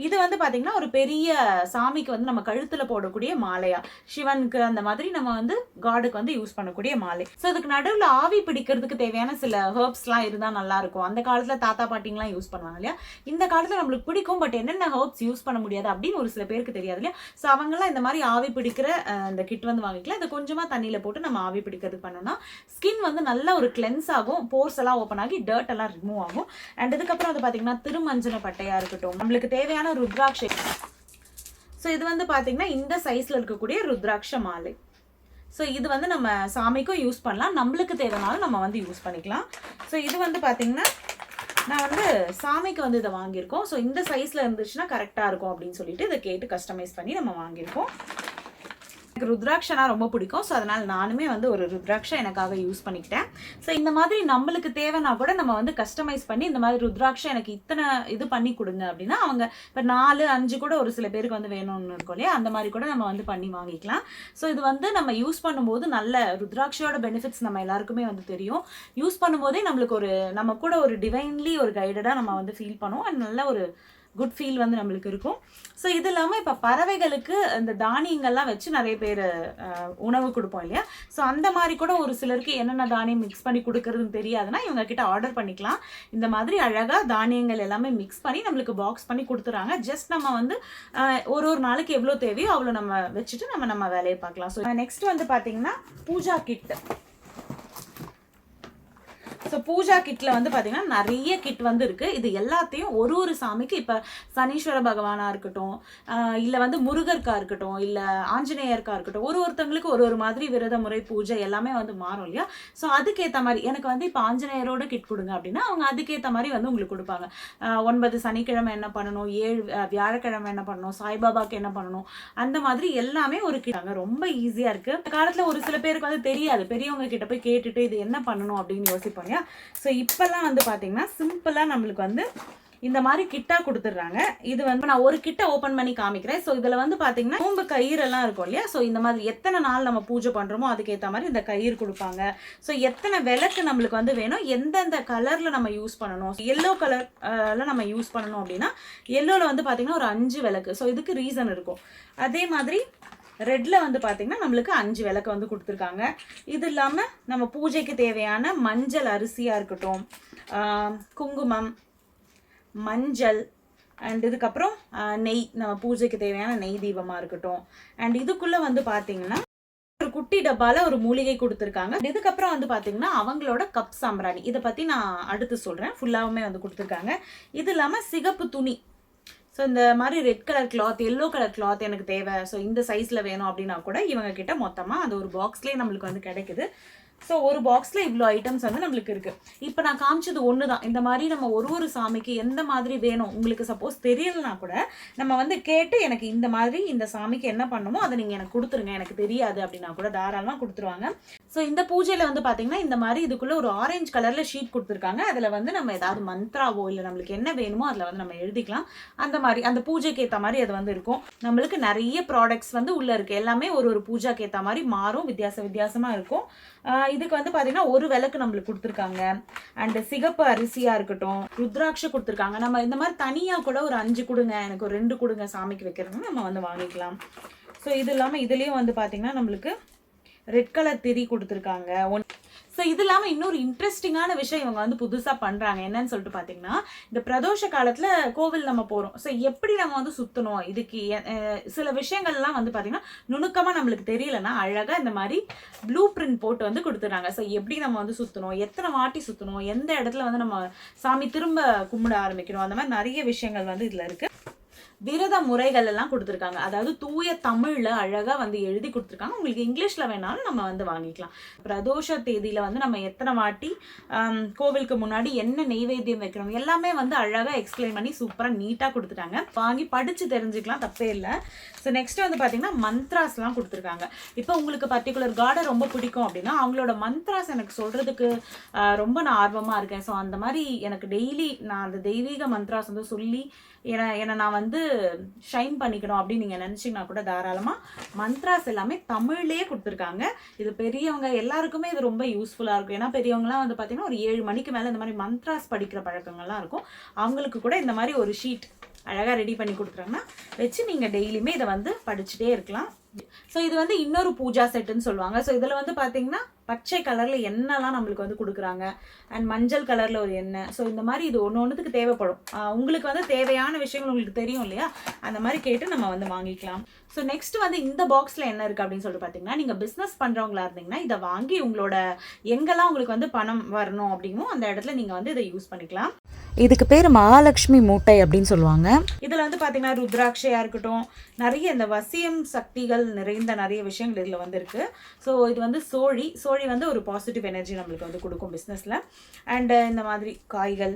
இது வந்து பார்த்தீங்கன்னா ஒரு பெரிய சாமிக்கு வந்து நம்ம கழுத்தில் போடக்கூடிய மாலையா, சிவனுக்கு அந்த மாதிரி நம்ம வந்து காடுக்கு வந்து யூஸ் பண்ணக்கூடிய மாலை. ஸோ இதுக்கு நடுவில் ஆவி பிடிக்கிறதுக்கு தேவையான சில ஹெர்ப்ஸ்லாம் இருந்தால் நல்லா இருக்கும். அந்த காலத்தில் தாத்தா பாட்டிங்கலாம் யூஸ் பண்ணுவாங்க இல்லையா, இந்த காலத்தில் நம்மளுக்கு பிடிக்கும், பட் என்னென்ன ஹெர்ப்ஸ் யூஸ் பண்ண முடியாது அப்படின்னு ஒரு சில பேருக்கு தெரியாது இல்லையா. ஸோ அவங்கெல்லாம் இந்த மாதிரி ஆவி பிடிக்கிற இந்த கிட் வந்து வாங்கிக்கலாம். இதை கொஞ்சமாக தண்ணியில் போட்டு நம்ம ஆவி பிடிக்கிறதுக்கு பண்ணோம்னா ஸ்கின் வந்து நல்ல ஒரு கிளென்ஸ் ஆகும், போர்ஸ் எல்லாம் ஓப்பன் ஆகி டர்ட் எல்லாம் ரிமூவ் ஆகும். அண்ட் இதுக்கப்புறம் வந்து பார்த்தீங்கன்னா திருமஞ்சன பட்டையா இருக்கட்டும், நம்மளுக்கு தேவையான ருத்ராட்சை. ஸோ இது வந்து பார்த்தீங்கன்னா இந்த சைஸ்ல இருக்கக்கூடிய ருத்ராட்ச மாலை. ஸோ இது வந்து நம்ம சாமிக்கும் யூஸ் பண்ணலாம், நம்மளுக்கு தேவைனாலும் நம்ம வந்து யூஸ் பண்ணிக்கலாம். ஸோ இது வந்து பார்த்தீங்கன்னா நான் வந்து சாமிக்கு வந்து இதை வாங்கியிருக்கோம். ஸோ இந்த சைஸில் இருந்துச்சுன்னா கரெக்டாக இருக்கும் அப்படின்னு சொல்லிட்டு இதை கேட்டு கஸ்டமைஸ் பண்ணி நம்ம வாங்கியிருக்கோம். எனக்கு ருத்ராட்சனா ரொம்ப பிடிக்கும். ஸோ அதனால் நானுமே வந்து ஒரு ருத்ராட்சா எனக்காக யூஸ் பண்ணிக்கிட்டேன். ஸோ இந்த மாதிரி நம்மளுக்கு தேவைன்னா கூட நம்ம வந்து கஸ்டமைஸ் பண்ணி இந்த மாதிரி ருத்ராட்சா எனக்கு இத்தனை இது பண்ணி கொடுங்க அப்படின்னா அவங்க இப்போ 4, 5 கூட ஒரு சில பேருக்கு வந்து வேணும்னு இருக்கும் இல்லையா, அந்த மாதிரி கூட நம்ம வந்து பண்ணி வாங்கிக்கலாம். ஸோ இது வந்து நம்ம யூஸ் பண்ணும்போது நல்ல ருத்ராட்சையோட பெனிஃபிட்ஸ் நம்ம எல்லாருக்குமே வந்து தெரியும். யூஸ் பண்ணும்போதே நம்மளுக்கு ஒரு நம்ம கூட ஒரு டிவைன்லி ஒரு கைடடாக நம்ம வந்து ஃபீல் பண்ணுவோம். அண்ட் நல்ல ஒரு குட் ஃபீல் வந்து நம்மளுக்கு இருக்கும். ஸோ இது இல்லாமல் இப்போ பறவைகளுக்கு இந்த தானியங்கள்லாம் வச்சு நிறைய பேர் உணவு கொடுப்போம் இல்லையா, ஸோ அந்த மாதிரி கூட ஒரு சிலருக்கு என்னென்ன தானியம் மிக்ஸ் பண்ணி கொடுக்குறதுன்னு தெரியாதுன்னா இவங்க கிட்ட ஆர்டர் பண்ணிக்கலாம். இந்த மாதிரி அழகாக தானியங்கள் எல்லாமே மிக்ஸ் பண்ணி நம்மளுக்கு பாக்ஸ் பண்ணி கொடுத்துறாங்க. ஜஸ்ட் நம்ம வந்து ஒரு நாளைக்கு எவ்வளோ தேவையோ அவ்வளோ நம்ம வச்சுட்டு நம்ம வேலையை பார்க்கலாம். ஸோ நெக்ஸ்ட் வந்து பார்த்தீங்கன்னா பூஜா கிட். ஸோ பூஜா கிட்டில் வந்து பார்த்தீங்கன்னா நிறைய கிட் வந்து இருக்குது. இது எல்லாத்தையும் ஒரு சாமிக்கு இப்போ சனீஸ்வர பகவானாக இருக்கட்டும், இல்லை வந்து முருகருக்கா இருக்கட்டும், இல்லை ஆஞ்சநேயருக்கா இருக்கட்டும், ஒருத்தவங்களுக்கு ஒரு மாதிரி விரத முறை பூஜை எல்லாமே வந்து மாறும் இல்லையா. ஸோ அதுக்கேற்ற மாதிரி எனக்கு வந்து இப்போ ஆஞ்சநேயரோட கிட் கொடுங்க அப்படின்னா அவங்க அதுக்கேற்ற மாதிரி வந்து உங்களுக்கு கொடுப்பாங்க. 9 சனிக்கிழமை என்ன பண்ணணும், 7 வியாழக்கிழமை என்ன பண்ணணும், சாய்பாபாவுக்கு என்ன பண்ணணும், அந்த மாதிரி எல்லாமே ஒரு கிட்டாங்க. ரொம்ப ஈஸியாக இருக்குது. இந்த காலத்தில் ஒரு சில பேருக்கு வந்து தெரியாது, பெரியவங்க கிட்ட போய் கேட்டுட்டு இது என்ன பண்ணணும் அப்படின்னு யோசிப்பாங்க. ஸோ இப்பெல்லாம் வந்து பார்த்தீங்கன்னா சிம்பிளாக நம்மளுக்கு வந்து இந்த மாதிரி கிட்டா கொடுத்துட்றாங்க. இது வந்து நான் ஒரு கிட்ட ஓப்பன் பண்ணி காமிக்கிறேன். ஸோ இதில் வந்து பார்த்தீங்கன்னா நோம்பு கயிறெல்லாம் இருக்கும் இல்லையா, ஸோ இந்த மாதிரி எத்தனை நாள் நம்ம பூஜை பண்ணுறோமோ அதுக்கேற்ற மாதிரி இந்த கயிறு கொடுப்பாங்க. ஸோ எத்தனை விளக்கு நம்மளுக்கு வந்து வேணும், எந்தெந்த கலரில் நம்ம யூஸ் பண்ணணும், எல்லோ கலரில் நம்ம யூஸ் பண்ணணும் அப்படின்னா எல்லோவில் வந்து பார்த்தீங்கன்னா ஒரு 5 விளக்கு. ஸோ இதுக்கு ரீசன் இருக்கும். அதே மாதிரி ரெட்டில் வந்து பார்த்திங்கன்னா நம்மளுக்கு 5 விளக்கு வந்து கொடுத்துருக்காங்க. இது இல்லாமல் நம்ம பூஜைக்கு தேவையான மஞ்சள் அரிசியாக இருக்கட்டும், குங்குமம், மஞ்சள், அண்ட் இதுக்கப்புறம் நெய், நம்ம பூஜைக்கு தேவையான நெய் தீபமாக இருக்கட்டும். அண்ட் இதுக்குள்ளே வந்து பார்த்திங்கன்னா ஒரு குட்டி டப்பால ஒரு மூலிகை கொடுத்துருக்காங்க. இதுக்கப்புறம் வந்து பார்த்தீங்கன்னா அவங்களோட கப் சாம்பிராணி, இதை பற்றி நான் அடுத்து சொல்கிறேன். ஃபுல்லாகவுமே வந்து கொடுத்துருக்காங்க. இது இல்லாமல் சிகப்பு துணி. ஸோ இந்த மாதிரி red colour cloth, yellow colour cloth எனக்கு தேவை, ஸோ இந்த சைஸில் வேணும் அப்படின்னா கூட இவங்க கிட்ட மொத்தமாக அது ஒரு பாக்ஸ்லேயே நம்மளுக்கு வந்து கிடைக்குது. ஸோ ஒரு பாக்ஸில் இவ்வளோ ஐட்டம்ஸ் வந்து நம்மளுக்கு இருக்குது. இப்போ நான் காமிச்சது ஒன்று தான். இந்த மாதிரி நம்ம ஒரு சாமிக்கு எந்த மாதிரி வேணும் உங்களுக்கு சப்போஸ் தெரியலனா கூட நம்ம வந்து கேட்டு எனக்கு இந்த மாதிரி இந்த சாமிக்கு என்ன பண்ணணுமோ அதை நீங்கள் எனக்கு கொடுத்துருங்க, எனக்கு தெரியாது அப்படின்னா கூட தாராளமாக கொடுத்துருவாங்க. ஸோ இந்த பூஜையில் வந்து பார்த்தீங்கன்னா இந்த மாதிரி இதுக்குள்ளே ஒரு ஆரஞ்சு கலரில் ஷீட் கொடுத்துருக்காங்க. அதில் வந்து நம்ம ஏதாவது மந்த்ராவோ இல்லை நம்மளுக்கு என்ன வேணுமோ அதில் வந்து நம்ம எழுதிக்கலாம். அந்த மாதிரி அந்த பூஜைக்கு ஏற்ற மாதிரி அது வந்து இருக்கும். நம்மளுக்கு நிறைய ப்ராடக்ட்ஸ் வந்து உள்ளே இருக்குது. எல்லாமே ஒரு பூஜைக்கு ஏற்ற மாதிரி மாறும், வித்தியாசமாக இருக்கும். இதுக்கு வந்து பார்த்தீங்கன்னா ஒரு விளக்கு நம்மளுக்கு கொடுத்துருக்காங்க. அண்ட் சிகப்பு அரிசியாக இருக்கட்டும், ருத்ராட்சை கொடுத்துருக்காங்க. நம்ம இந்த மாதிரி தனியாக கூட ஒரு 5 கொடுங்க, எனக்கு ஒரு 2 கொடுங்க சாமிக்கு வைக்கிறதுன்னு நம்ம வந்து வாங்கிக்கலாம். ஸோ இது இல்லாமல் இதுலேயும் வந்து பார்த்தீங்கன்னா நம்மளுக்கு ரெட் கலர் திரி கொடுத்துருக்காங்க. ஸோ இது இல்லாமல் இன்னொரு இன்ட்ரெஸ்டிங்கான விஷயம் இவங்க வந்து புதுசாக பண்ணுறாங்க. என்னன்னு சொல்லிட்டு பார்த்தீங்கன்னா இந்த பிரதோஷ காலத்தில் கோவில் நம்ம போகிறோம். ஸோ எப்படி நம்ம வந்து சுற்றணும், இதுக்கு சில விஷயங்கள்லாம் வந்து பார்த்தீங்கன்னா நுணுக்கமாக நம்மளுக்கு தெரியலன்னா அழகாக இந்த மாதிரி ப்ளூ பிரிண்ட் போட்டு வந்து கொடுத்துட்றாங்க. ஸோ எப்படி நம்ம வந்து சுற்றணும், எத்தனை வாட்டி சுற்றணும், எந்த இடத்துல வந்து நம்ம சாமி திரும்ப கும்பிட ஆரம்பிக்கணும், அந்த மாதிரி நிறைய விஷயங்கள் வந்து இதில் இருக்குது. விரத முறைகள் எல்லாம் கொடுத்துருக்காங்க. அதாவது தூய தமிழ்ல அழகா வந்து எழுதி கொடுத்துருக்காங்க. உங்களுக்கு இங்கிலீஷ்ல வேணாலும் நம்ம வந்து வாங்கிக்கலாம். பிரதோஷ தேதியில வந்து நம்ம எத்தனை வாட்டி கோவிலுக்கு முன்னாடி என்ன நெய்வேத்தியம் வைக்கணும் எல்லாமே வந்து அழகா எக்ஸ்பிளைன் பண்ணி சூப்பரா நீட்டா கொடுத்துட்டாங்க. வாங்கி படிச்சு தெரிஞ்சுக்கலாம், தப்பே இல்லை. ஸோ நெக்ஸ்ட் வந்து பார்த்தீங்கன்னா மந்த்ராஸ்லாம் கொடுத்துருக்காங்க. இப்போ உங்களுக்கு பர்டிகுலர் காடை ரொம்ப பிடிக்கும் அப்படின்னா அவங்களோட மந்த்ராஸ் எனக்கு சொல்றதுக்கு ரொம்ப நான் ஆர்வமா இருக்கேன். ஸோ அந்த மாதிரி எனக்கு டெய்லி நான் அந்த தெய்வீக மந்த்ராஸ் வந்து சொல்லி என்னை நான் வந்து ஷைன் பண்ணிக்கணும் அப்படின்னு நீங்கள் நினச்சிங்கன்னா கூட தாராளமாக மந்த்ராஸ் எல்லாமே தமிழ்லேயே கொடுத்துருக்காங்க. இது பெரியவங்க எல்லாருக்குமே இது ரொம்ப யூஸ்ஃபுல்லாக இருக்கும். ஏன்னா பெரியவங்களாம் வந்து பார்த்தீங்கன்னா ஒரு 7 மணிக்கு மேலே இந்த மாதிரி மந்த்ராஸ் படிக்கிற பழக்கங்கள்லாம் இருக்கும். அவங்களுக்கு கூட இந்த மாதிரி ஒரு ஷீட் அழகாக ரெடி பண்ணி கொடுத்துறாங்கன்னா வச்சு நீங்கள் டெய்லியுமே இதை வந்து படிச்சுட்டே இருக்கலாம். ஸோ இது வந்து இன்னொரு பூஜா செட்டுன்னு சொல்லுவாங்க. ஸோ இதில் வந்து பார்த்தீங்கன்னா பச்சை கலரில் எண்ணெய்லாம் நம்மளுக்கு வந்து கொடுக்குறாங்க. அண்ட் மஞ்சள் கலரில் ஒரு எண்ணெய். ஸோ இந்த மாதிரி இது ஒன்றுக்கு தேவைப்படும். உங்களுக்கு வந்து தேவையான விஷயங்கள் உங்களுக்கு தெரியும் இல்லையா, அந்த மாதிரி கேட்டு நம்ம வந்து வாங்கிக்கலாம். ஸோ நெக்ஸ்ட் வந்து இந்த பாக்ஸில் என்ன இருக்குது அப்படின்னு சொல்லிட்டு பார்த்தீங்கன்னா நீங்கள் பிஸ்னஸ் பண்ணுறவங்களா இருந்தீங்கன்னா இதை வாங்கி உங்களோட எங்கெல்லாம் உங்களுக்கு வந்து பணம் வரணும் அப்படிங்கும் அந்த இடத்துல நீங்கள் வந்து இதை யூஸ் பண்ணிக்கலாம். இதுக்கு பேர் மகாலட்சுமி மூட்டை அப்படின்னு சொல்லுவாங்க. இதில் வந்து பார்த்தீங்கன்னா ருத்ராட்சையாக இருக்கட்டும், நிறைய இந்த வசியம் சக்திகள் நிறைந்த நிறைய விஷயங்கள் இதில் வந்து இருக்குது. ஸோ இது வந்து சோழி வந்து ஒரு பாசிட்டிவ் எனர்ஜி நம்மளுக்கு வந்து கொடுக்கும் பிஸ்னஸில். அண்டு இந்த மாதிரி காய்கள்,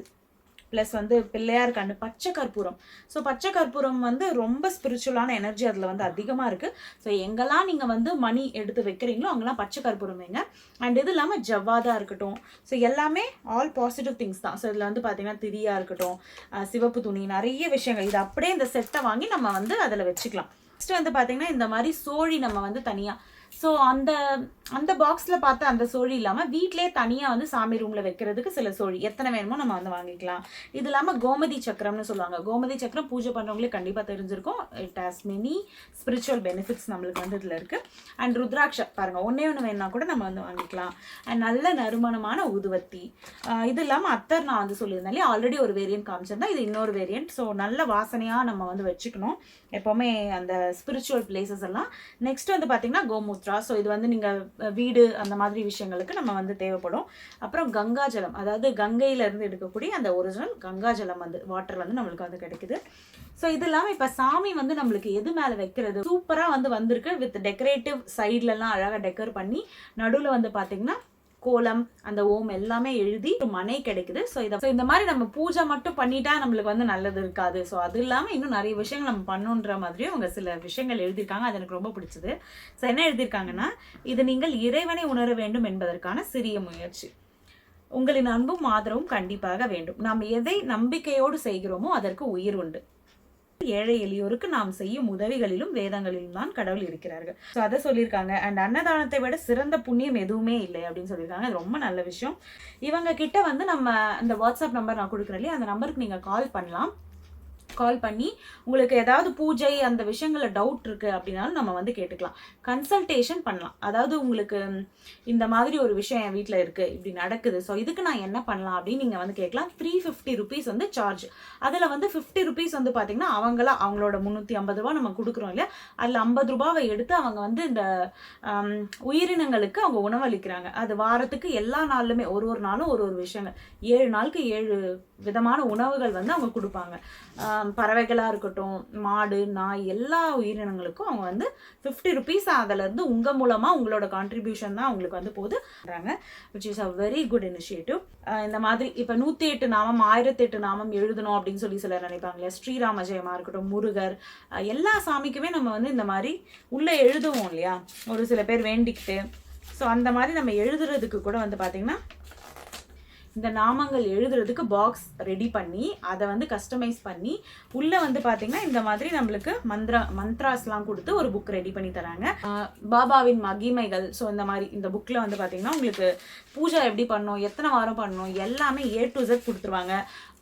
ப்ளஸ் வந்து பிள்ளையார் கண்ணு, பச்சை கற்பூரம். ஸோ பச்சை கற்பூரம் வந்து ரொம்ப ஸ்பிரிச்சுவலான எனர்ஜி அதில் வந்து அதிகமாக இருக்குது. ஸோ எங்கெல்லாம் நீங்கள் வந்து மணி எடுத்து வைக்கிறீங்களோ அங்கெல்லாம் பச்சை கற்பூரம் வைங்க. அண்ட் இது இல்லாமல் ஜவ்வாதா இருக்கட்டும். ஸோ எல்லாமே ஆல் பாசிட்டிவ் திங்ஸ் தான். ஸோ இதில் வந்து பார்த்தீங்கன்னா திரியாக இருக்கட்டும், சிவப்பு துணி, நிறைய விஷயங்கள். இது அப்படியே இந்த செட்டை வாங்கி நம்ம வந்து அதில் வச்சுக்கலாம். நெக்ஸ்ட் வந்து பார்த்தீங்கன்னா இந்த மாதிரி சோழி நம்ம வந்து தனியாக, ஸோ அந்த அந்த பாக்ஸில் பார்த்து அந்த சோழி இல்லாமல் வீட்டிலே தனியாக வந்து சாமி ரூமில் வைக்கிறதுக்கு சில சோழி எத்தனை வேணுமோ நம்ம வந்து வாங்கிக்கலாம். இது இல்லாமல் கோமதி சக்கரம்னு சொல்லுவாங்க. கோமதி சக்கரம் பூஜை பண்ணுறவங்களே கண்டிப்பாக தெரிஞ்சிருக்கும். It has many spiritual benefits நம்மளுக்கு வந்து இதில் இருக்குது. அண்ட் ருத்ராட்ச பாருங்கள், ஒன்றே ஒன்று வேணுன்னா கூட நம்ம வந்து வாங்கிக்கலாம். அண்ட் நல்ல நறுமணமான ஊதுவத்தி. இது இல்லாமல் அத்தர் நான் வந்து சொல்லியிருந்தாலே ஆல்ரெடி ஒரு வேரியன்ட் காமிச்சிருந்தேன். இது இன்னொரு வேரியன்ட். ஸோ நல்ல வாசனையாக நம்ம வந்து வச்சுக்கணும் எப்போவுமே அந்த ஸ்பிரிச்சுவல் பிளேசஸ் எல்லாம். நெக்ஸ்ட் வந்து பார்த்தீங்கன்னா கோமுத்ரா. ஸோ இது வந்து நீங்கள் வீடு அந்த மாதிரி விஷயங்களுக்கு நம்ம வந்து தேவைப்படும். அப்புறம் கங்காஜலம், அதாவது கங்கையிலேருந்து எடுக்கக்கூடிய அந்த ஒரிஜினல் கங்காஜலம் வந்து வாட்டர் வந்து நம்மளுக்கு வந்து கிடைக்குது. ஸோ இது இல்லாமல் இப்போ சாமி வந்து நம்மளுக்கு எது மேலே வைக்கிறது சூப்பராக வந்து வந்திருக்கு. வித் டெக்கரேட்டிவ் சைட்லலாம் அழகாக டெக்கர் பண்ணி நடுவில் வந்து பார்த்தீங்கன்னா கோலம், அந்த ஓம் எல்லாமே எழுதி ஒரு மனை கிடைக்குது. ஸோ இந்த மாதிரி நம்ம பூஜை மட்டும் பண்ணிட்டா நம்மளுக்கு வந்து நல்லது இருக்காது. ஸோ அது இல்லாமல் இன்னும் நிறைய விஷயங்கள் நம்ம பண்ணுன்ற மாதிரியும் அவங்க சில விஷயங்கள் எழுதியிருக்காங்க. அது எனக்கு ரொம்ப பிடிச்சது. ஸோ என்ன எழுதியிருக்காங்கன்னா, இது நீங்கள் இறைவனை உணர வேண்டும் என்பதற்கான சிறிய முயற்சி. உங்களின் அன்பும் ஆதரவும் கண்டிப்பாக வேண்டும். நாம் எதை நம்பிக்கையோடு செய்கிறோமோ அதற்கு உயிர் உண்டு. ஏழை எளியோருக்கு நாம் செய்யும் உதவிகளிலும் வேதங்களிலும் தான் கடவுள் இருக்கிறார்கள். ஸோ அதை சொல்லியிருக்காங்க. அண்ட் அன்னதானத்தை விட சிறந்த புண்ணியம் எதுவுமே இல்லை அப்படின்னு சொல்லியிருக்காங்க. அது ரொம்ப நல்ல விஷயம். இவங்க கிட்ட வந்து நம்ம அந்த வாட்ஸ்அப் நம்பர் நான் கொடுக்குறேன் இல்லையா, அந்த நம்பருக்கு நீங்கள் கால் பண்ணலாம். கால் பண்ணி உங்களுக்கு ஏதாவது பூஜை அந்த விஷயங்களில் டவுட் இருக்குது அப்படின்னாலும் நம்ம வந்து கேட்டுக்கலாம். கன்சல்டேஷன் பண்ணலாம். அதாவது உங்களுக்கு இந்த மாதிரி ஒரு விஷயம் என் வீட்டில் இருக்குது, இப்படி நடக்குது, ஸோ இதுக்கு நான் என்ன பண்ணலாம் அப்படின்னு நீங்கள் வந்து கேட்கலாம். 350 rupees வந்து சார்ஜ். அதில் வந்து 50 rupees வந்து பார்த்தீங்கன்னா அவங்களோட 350 ரூபா நம்ம கொடுக்குறோம் இல்லையா, அதில் 50 ரூபாவை எடுத்து அவங்க வந்து இந்த உயிரினங்களுக்கு அவங்க உணவளிக்கிறாங்க. அது வாரத்துக்கு எல்லா நாளுமே ஒரு நாளும் ஒரு விஷயங்கள் 7 நாளுக்கு 7 விதமான உணவுகள் வந்து அவங்க கொடுப்பாங்க. பறவைகளாக இருக்கட்டும், மாடு, நாய், எல்லா உயிரினங்களுக்கும் அவங்க வந்து 50 rupees அதிலேருந்து உங்கள் மூலமாக உங்களோட கான்ட்ரிபியூஷன் தான் அவங்களுக்கு வந்து போதுறாங்க. Which is a very good initiative. இந்த மாதிரி இப்போ 108 நாமம் 1008 நாமம் எழுதணும் அப்படின்னு சொல்லி சிலர் நினைப்பாங்க இல்லையா. ஸ்ரீராம ஜெயமாக இருக்கட்டும், முருகர், எல்லா சாமிக்குமே நம்ம வந்து இந்த மாதிரி உள்ளே எழுதுவோம் இல்லையா, ஒரு சில பேர் வேண்டிக்கிட்டு. ஸோ அந்த மாதிரி நம்ம எழுதுறதுக்கு கூட வந்து பார்த்திங்கன்னா இந்த நாமங்கள் எழுதுறதுக்கு பாக்ஸ் ரெடி பண்ணி அதை வந்து கஸ்டமைஸ் பண்ணி உள்ளே வந்து பார்த்தீங்கன்னா இந்த மாதிரி நம்மளுக்கு மந்த்ராஸ்லாம் கொடுத்து ஒரு புக் ரெடி பண்ணி தராங்க. பாபாவின் மகிமைகள். ஸோ இந்த மாதிரி இந்த புக்கில் வந்து பார்த்தீங்கன்னா உங்களுக்கு பூஜை எப்படி பண்ணணும், எத்தனை வாரம் பண்ணணும், எல்லாமே A to Z கொடுத்துருவாங்க.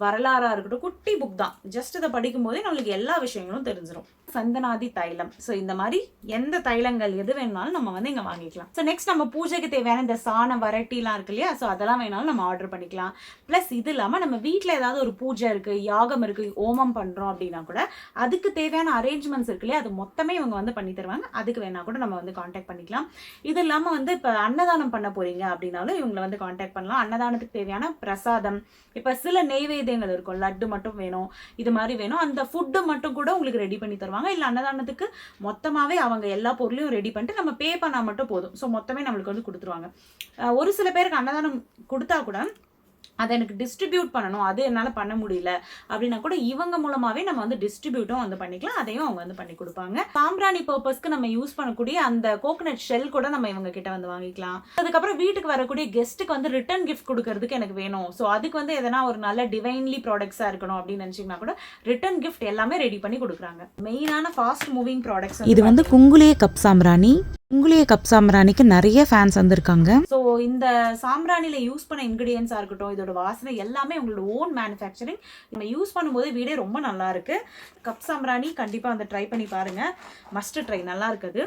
வரலாறாக இருக்கட்டும், குட்டி புக் தான். ஜஸ்ட் இதை படிக்கும் போதே நம்மளுக்கு எல்லா விஷயங்களும் தெரிஞ்சிடும். சந்தனாதி தைலம். ஸோ இந்த மாதிரி எந்த தைலங்கள் எது வேணாலும் நம்ம வந்து இங்கே வாங்கிக்கலாம். ஸோ நெக்ஸ்ட் நம்ம பூஜைக்கு தேவையான இந்த சாண வரட்டிலாம் இருக்கு இல்லையா, ஸோ அதெல்லாம் வேணாலும் நம்ம ஆர்டர் பண்ணிக்கலாம். ப்ளஸ் இது இல்லாமல் நம்ம வீட்டில் ஏதாவது ஒரு பூஜை இருக்குது, யாகம் இருக்குது, ஓமம் பண்ணுறோம் அப்படின்னா கூட அதுக்கு தேவையான அரேஞ்ச்மெண்ட்ஸ் இருக்கு இல்லையா, அது மொத்தமே இவங்க வந்து பண்ணி தருவாங்க. அதுக்கு வேணா கூட நம்ம வந்து காண்டாக்ட் பண்ணிக்கலாம். இது இல்லாமல் வந்து இப்போ அன்னதானம் பண்ண போறீங்க அப்படின்னாலும் இவங்களை வந்து காண்டாக்ட் பண்ணலாம். அன்னதானத்துக்கு தேவையான பிரசாதம், இப்போ சில நெய்வேத்தியங்கள் இருக்கும், லட்டு மட்டும் வேணும், இது மாதிரி வேணும், அந்த ஃபுட்டு மட்டும் கூட உங்களுக்கு ரெடி பண்ணி தருவாங்க. இல்லை அன்னதானத்துக்கு மொத்தமாகவே அவங்க எல்லா பொருளையும் ரெடி பண்ணிட்டு நம்ம பே பண்ணால் மட்டும் போதும். ஸோ மொத்தமே நம்மளுக்கு வந்து கொடுத்துருவாங்க. ஒரு சில பேருக்கு அன்னதானம் கொடுத்தா கூட அதை எனக்கு டிஸ்ட்ரிபியூட் பண்ணணும், அது என்னால் பண்ண முடியல அப்படின்னா கூட இவங்க மூலமாகவே நம்ம வந்து டிஸ்ட்ரிபியூட்டும் வந்து பண்ணிக்கலாம். அதையும் அவங்க வந்து பண்ணி கொடுப்பாங்க. சாம்பிராணி பர்பஸ்க்கு நம்ம யூஸ் பண்ணக்கூடிய அந்த கோகனட் ஷெல் கூட நம்ம இவங்க கிட்ட வந்து வாங்கிக்கலாம். அதுக்கப்புறம் வீட்டுக்கு வரக்கூடிய கெஸ்ட்டுக்கு வந்து ரிட்டர்ன் கிஃப்ட் கொடுக்கறதுக்கு எனக்கு வேணும், ஸோ அதுக்கு வந்து எதனா ஒரு நல்ல டிவைன்லி ப்ராடக்ட்ஸாக இருக்கணும் அப்படின்னு நினச்சிங்கன்னா கூட ரிட்டர்ன் கிஃப்ட் எல்லாமே ரெடி பண்ணி கொடுக்குறாங்க. மெயினான ஃபாஸ்ட் மூவிங் ப்ராடக்ட்ஸ். இது வந்து குங்குலிய கப் சாம்பிராணி. குங்குலிய கப் சாம்பிராணிக்கு நிறைய ஃபேன்ஸ் வந்திருக்காங்க. ஸோ இந்த சாம்பிராணியில் யூஸ் பண்ண இன்க்ரீடியன்ஸாக இருக்கட்டும், இதோட வாசனை எல்லாமே உங்களோட ஓன் மேனுஃபேக்சரிங். நம்ம யூஸ் பண்ணும்போது வீடே ரொம்ப நல்லா இருக்கு. கப் சாம்பிராணி கண்டிப்பாக வந்து ட்ரை பண்ணி பாருங்க, மஸ்ட் ட்ரை, நல்லா இருக்குது.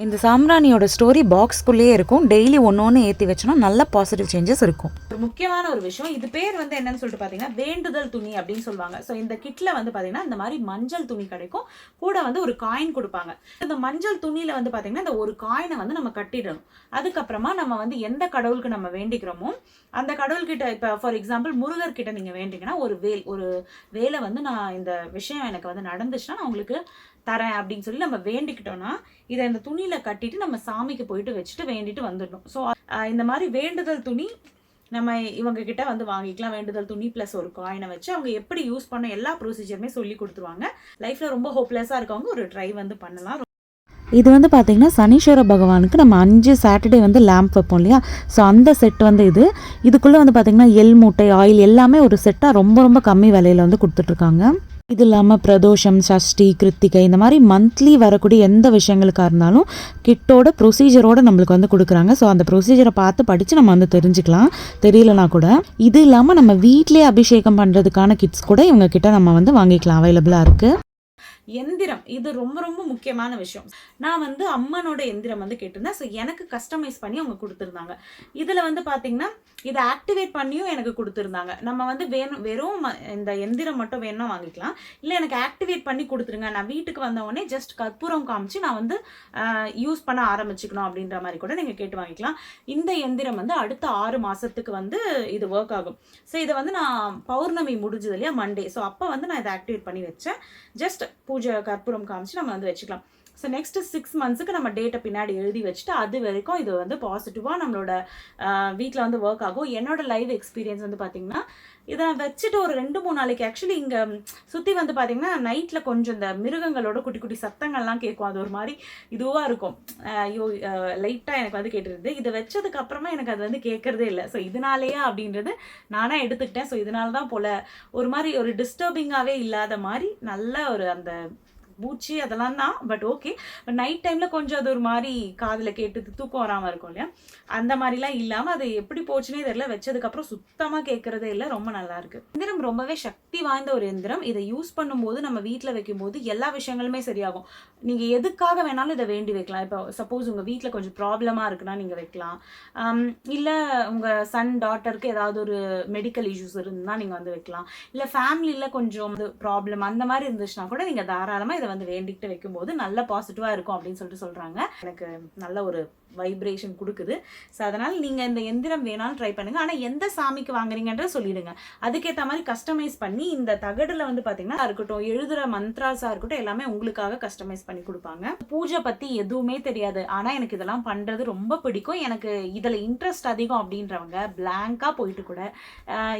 இந்த சாம்பிராணியோட ஸ்டோரி பாக்ஸ்குள்ளேயே இருக்கும். டெய்லி ஒன்று ஏற்றி வச்சோன்னா நல்ல பாசிட்டிவ் சேஞ்சஸ் இருக்கும். ஒரு முக்கியமான ஒரு விஷயம், இது பேர் வந்து என்னன்னு சொல்லிட்டு பார்த்தீங்கன்னா வேண்டுதல் துணி அப்படின்னு சொல்லுவாங்க. ஸோ இந்த கிட்ல வந்து பார்த்தீங்கன்னா இந்த மாதிரி மஞ்சள் துணி கிடைக்கும், கூட வந்து ஒரு காயின் கொடுப்பாங்க. இந்த மஞ்சள் துணியில வந்து பார்த்தீங்கன்னா இந்த ஒரு காயினை வந்து நம்ம கட்டிடணும். அதுக்கப்புறமா நம்ம வந்து எந்த கடவுளுக்கு நம்ம வேண்டிக்கிறோமோ அந்த கடவுள்கிட்ட, இப்போ ஃபார் எக்ஸாம்பிள் முருகர் கிட்ட நீங்கள் வேண்டிங்கன்னா ஒரு வேலை வந்து நான் இந்த விஷயம் எனக்கு வந்து நடந்துச்சுன்னா நான் உங்களுக்கு தரேன் அப்படின்னு சொல்லி நம்ம வேண்டிக்கிட்டோம்னா இதை இந்த துணியில கட்டிட்டு நம்ம சாமிக்கு போயிட்டு வச்சுட்டு வேண்டிட்டு வந்துடணும். ஸோ இந்த மாதிரி வேண்டுதல் துணி நம்ம இவங்க கிட்ட வந்து வாங்கிக்கலாம். வேண்டுதல் துணி ப்ளஸ் ஒரு காயினை வச்சு அவங்க எப்படி யூஸ் பண்ண எல்லா ப்ரொசீஜருமே சொல்லி கொடுத்துருவாங்க. லைஃப்பில் ரொம்ப ஹோப்லெஸ்ஸாக இருக்கவங்க ஒரு ட்ரை வந்து பண்ணலாம். இது வந்து பார்த்திங்கன்னா சனீஸ்வர பகவானுக்கு நம்ம 5 சாட்டர்டே வந்து லேம்ப் வைப்போம் இல்லையா, ஸோ அந்த செட் வந்து இதுக்குள்ளே வந்து பார்த்திங்கன்னா எள் மூட்டை ஆயில் எல்லாமே ஒரு செட்டாக ரொம்ப ரொம்ப கம்மி விலையில் வந்து கொடுத்துட்ருக்காங்க. இது இல்லாமல் பிரதோஷம், சஷ்டி, கிருத்திகை இந்த மாதிரி மந்த்லி வரக்கூடிய எந்த விஷயங்களுக்காக இருந்தாலும் கிட்டோட ப்ரொசீஜரோடு நம்மளுக்கு வந்து கொடுக்குறாங்க. ஸோ அந்த ப்ரொசீஜரை பார்த்து படித்து நம்ம வந்து தெரிஞ்சுக்கலாம், தெரியலனா கூட. இது இல்லாமல் நம்ம வீட்டிலே அபிஷேகம் பண்ணுறதுக்கான கிட்ஸ் கூட இவங்க கிட்ட நம்ம வந்து வாங்கிக்கலாம், அவைலபிளாக இருக்குது. எந்திரம் இது ரொம்ப ரொம்ப முக்கியமான விஷயம். நான் வந்து அம்மனோட எந்திரம் வந்து கேட்டிருந்தேன். ஸோ எனக்கு கஸ்டமைஸ் பண்ணி அவங்க கொடுத்துருந்தாங்க. இதில் வந்து பார்த்தீங்கன்னா இதை ஆக்டிவேட் பண்ணியும் எனக்கு கொடுத்துருந்தாங்க. நம்ம வந்து வெறும் இந்த எந்திரம் மட்டும் வேணும்னா வாங்கிக்கலாம், இல்லை எனக்கு ஆக்டிவேட் பண்ணி கொடுத்துருங்க, நான் வீட்டுக்கு வந்த உடனே ஜஸ்ட் கற்பூரம் காமிச்சு நான் வந்து யூஸ் பண்ண ஆரம்பிச்சுக்கணும் அப்படின்ற மாதிரி கூட நீங்கள் கேட்டு வாங்கிக்கலாம். இந்த எந்திரம் வந்து அடுத்த 6 மாதத்துக்கு வந்து இது ஒர்க் ஆகும். ஸோ இதை வந்து நான் பௌர்ணமி முடிஞ்சது இல்லையா, மண்டே, ஸோ அப்போ வந்து நான் இதை ஆக்டிவேட் பண்ணி வச்சேன். ஜஸ்ட் பூஜை கற்பூரம் காமிச்சு நம்ம வந்து வச்சுக்கலாம். ஸோ நெக்ஸ்ட் 6 மந்த்ஸுக்கு நம்ம டேட்டை பின்னாடி எழுதி வச்சுட்டு அது வரைக்கும் இது வந்து பாசிட்டிவாக நம்மளோட வீட்டில் வந்து ஒர்க் ஆகும். என்னோட லைவ் எக்ஸ்பீரியன்ஸ் வந்து பார்த்தீங்கன்னா இதை வச்சுட்டு ஒரு 2-3 நாளைக்கு ஆக்சுவலி இங்கே சுற்றி வந்து பார்த்தீங்கன்னா நைட்டில் கொஞ்சம் இந்த மிருகங்களோட குட்டி குட்டி சத்தங்கள்லாம் கேட்கும். அது ஒரு மாதிரி இதுவாக இருக்கும். ஐயோ லைட்டாக எனக்கு வந்து கேட்டுருது. இதை வச்சதுக்கு அப்புறமா எனக்கு அது வந்து கேட்கறதே இல்லை. ஸோ இதனாலேயா அப்படின்றது நானாக எடுத்துக்கிட்டேன். ஸோ இதனால தான் போல் ஒரு மாதிரி ஒரு டிஸ்டர்பிங்காகவே இல்லாத மாதிரி நல்ல ஒரு அந்த பூச்சி அதெல்லாம் தான். பட் ஓகே, நைட் டைமில் கொஞ்சம் அது ஒரு மாதிரி காதில் கேட்டு தூக்கம் வராமல் இருக்கும் இல்லையா, அந்த மாதிரிலாம் இல்லாமல் அது எப்படி போச்சுன்னே தெரியல. வச்சதுக்கப்புறம் சுத்தமாக கேட்குறதே இல்லை, ரொம்ப நல்லா இருக்கு. எந்திரம் ரொம்பவே சக்தி வாய்ந்த ஒரு எந்திரம். இதை யூஸ் பண்ணும்போது நம்ம வீட்டில் வைக்கும்போது எல்லா விஷயங்களுமே சரியாகும். நீங்கள் எதுக்காக வேணாலும் இதை வேண்டி வைக்கலாம். இப்போ சப்போஸ் உங்கள் வீட்டில் கொஞ்சம் ப்ராப்ளமாக இருக்குன்னா நீங்கள் வைக்கலாம். இல்லை உங்கள் சன் டாட்டருக்கு ஏதாவது ஒரு மெடிக்கல் இஷ்யூஸ் இருந்தால் நீங்கள் வந்து வைக்கலாம். இல்லை ஃபேமிலியில் கொஞ்சம் ப்ராப்ளம் அந்த மாதிரி இருந்துச்சுன்னா கூட நீங்கள் தாராளமாக இதை வந்து வேண்டிக்கிட்டு வைக்கும்போது நல்ல பாசிட்டிவாக இருக்கும் அப்படின்னு சொல்கிறாங்க. எனக்கு நல்ல ஒரு வைப்ரேஷன் கொடுக்குது. ஸோ அதனால் நீங்கள் இந்த எந்திரம் வேணாலும் ட்ரை பண்ணுங்கள். ஆனால் எந்த சாமிக்கு வாங்குறீங்கன்றத சொல்லிடுங்க. அதுக்கேற்ற மாதிரி கஸ்டமைஸ் பண்ணி இந்த தகடில் வந்து பார்த்தீங்கன்னா இருக்கட்டும், எழுதுகிற மந்த்ராஸாக இருக்கட்டும், எல்லாமே உங்களுக்காக கஸ்டமைஸ் பண்ணி கொடுப்பாங்க. பூஜை பற்றி எதுவுமே தெரியாது, ஆனால் எனக்கு இதெல்லாம் பண்ணுறது ரொம்ப பிடிக்கும், எனக்கு இதில் இன்ட்ரெஸ்ட் அதிகம் அப்படின்றவங்க பிளாங்காக போயிட்டு கூட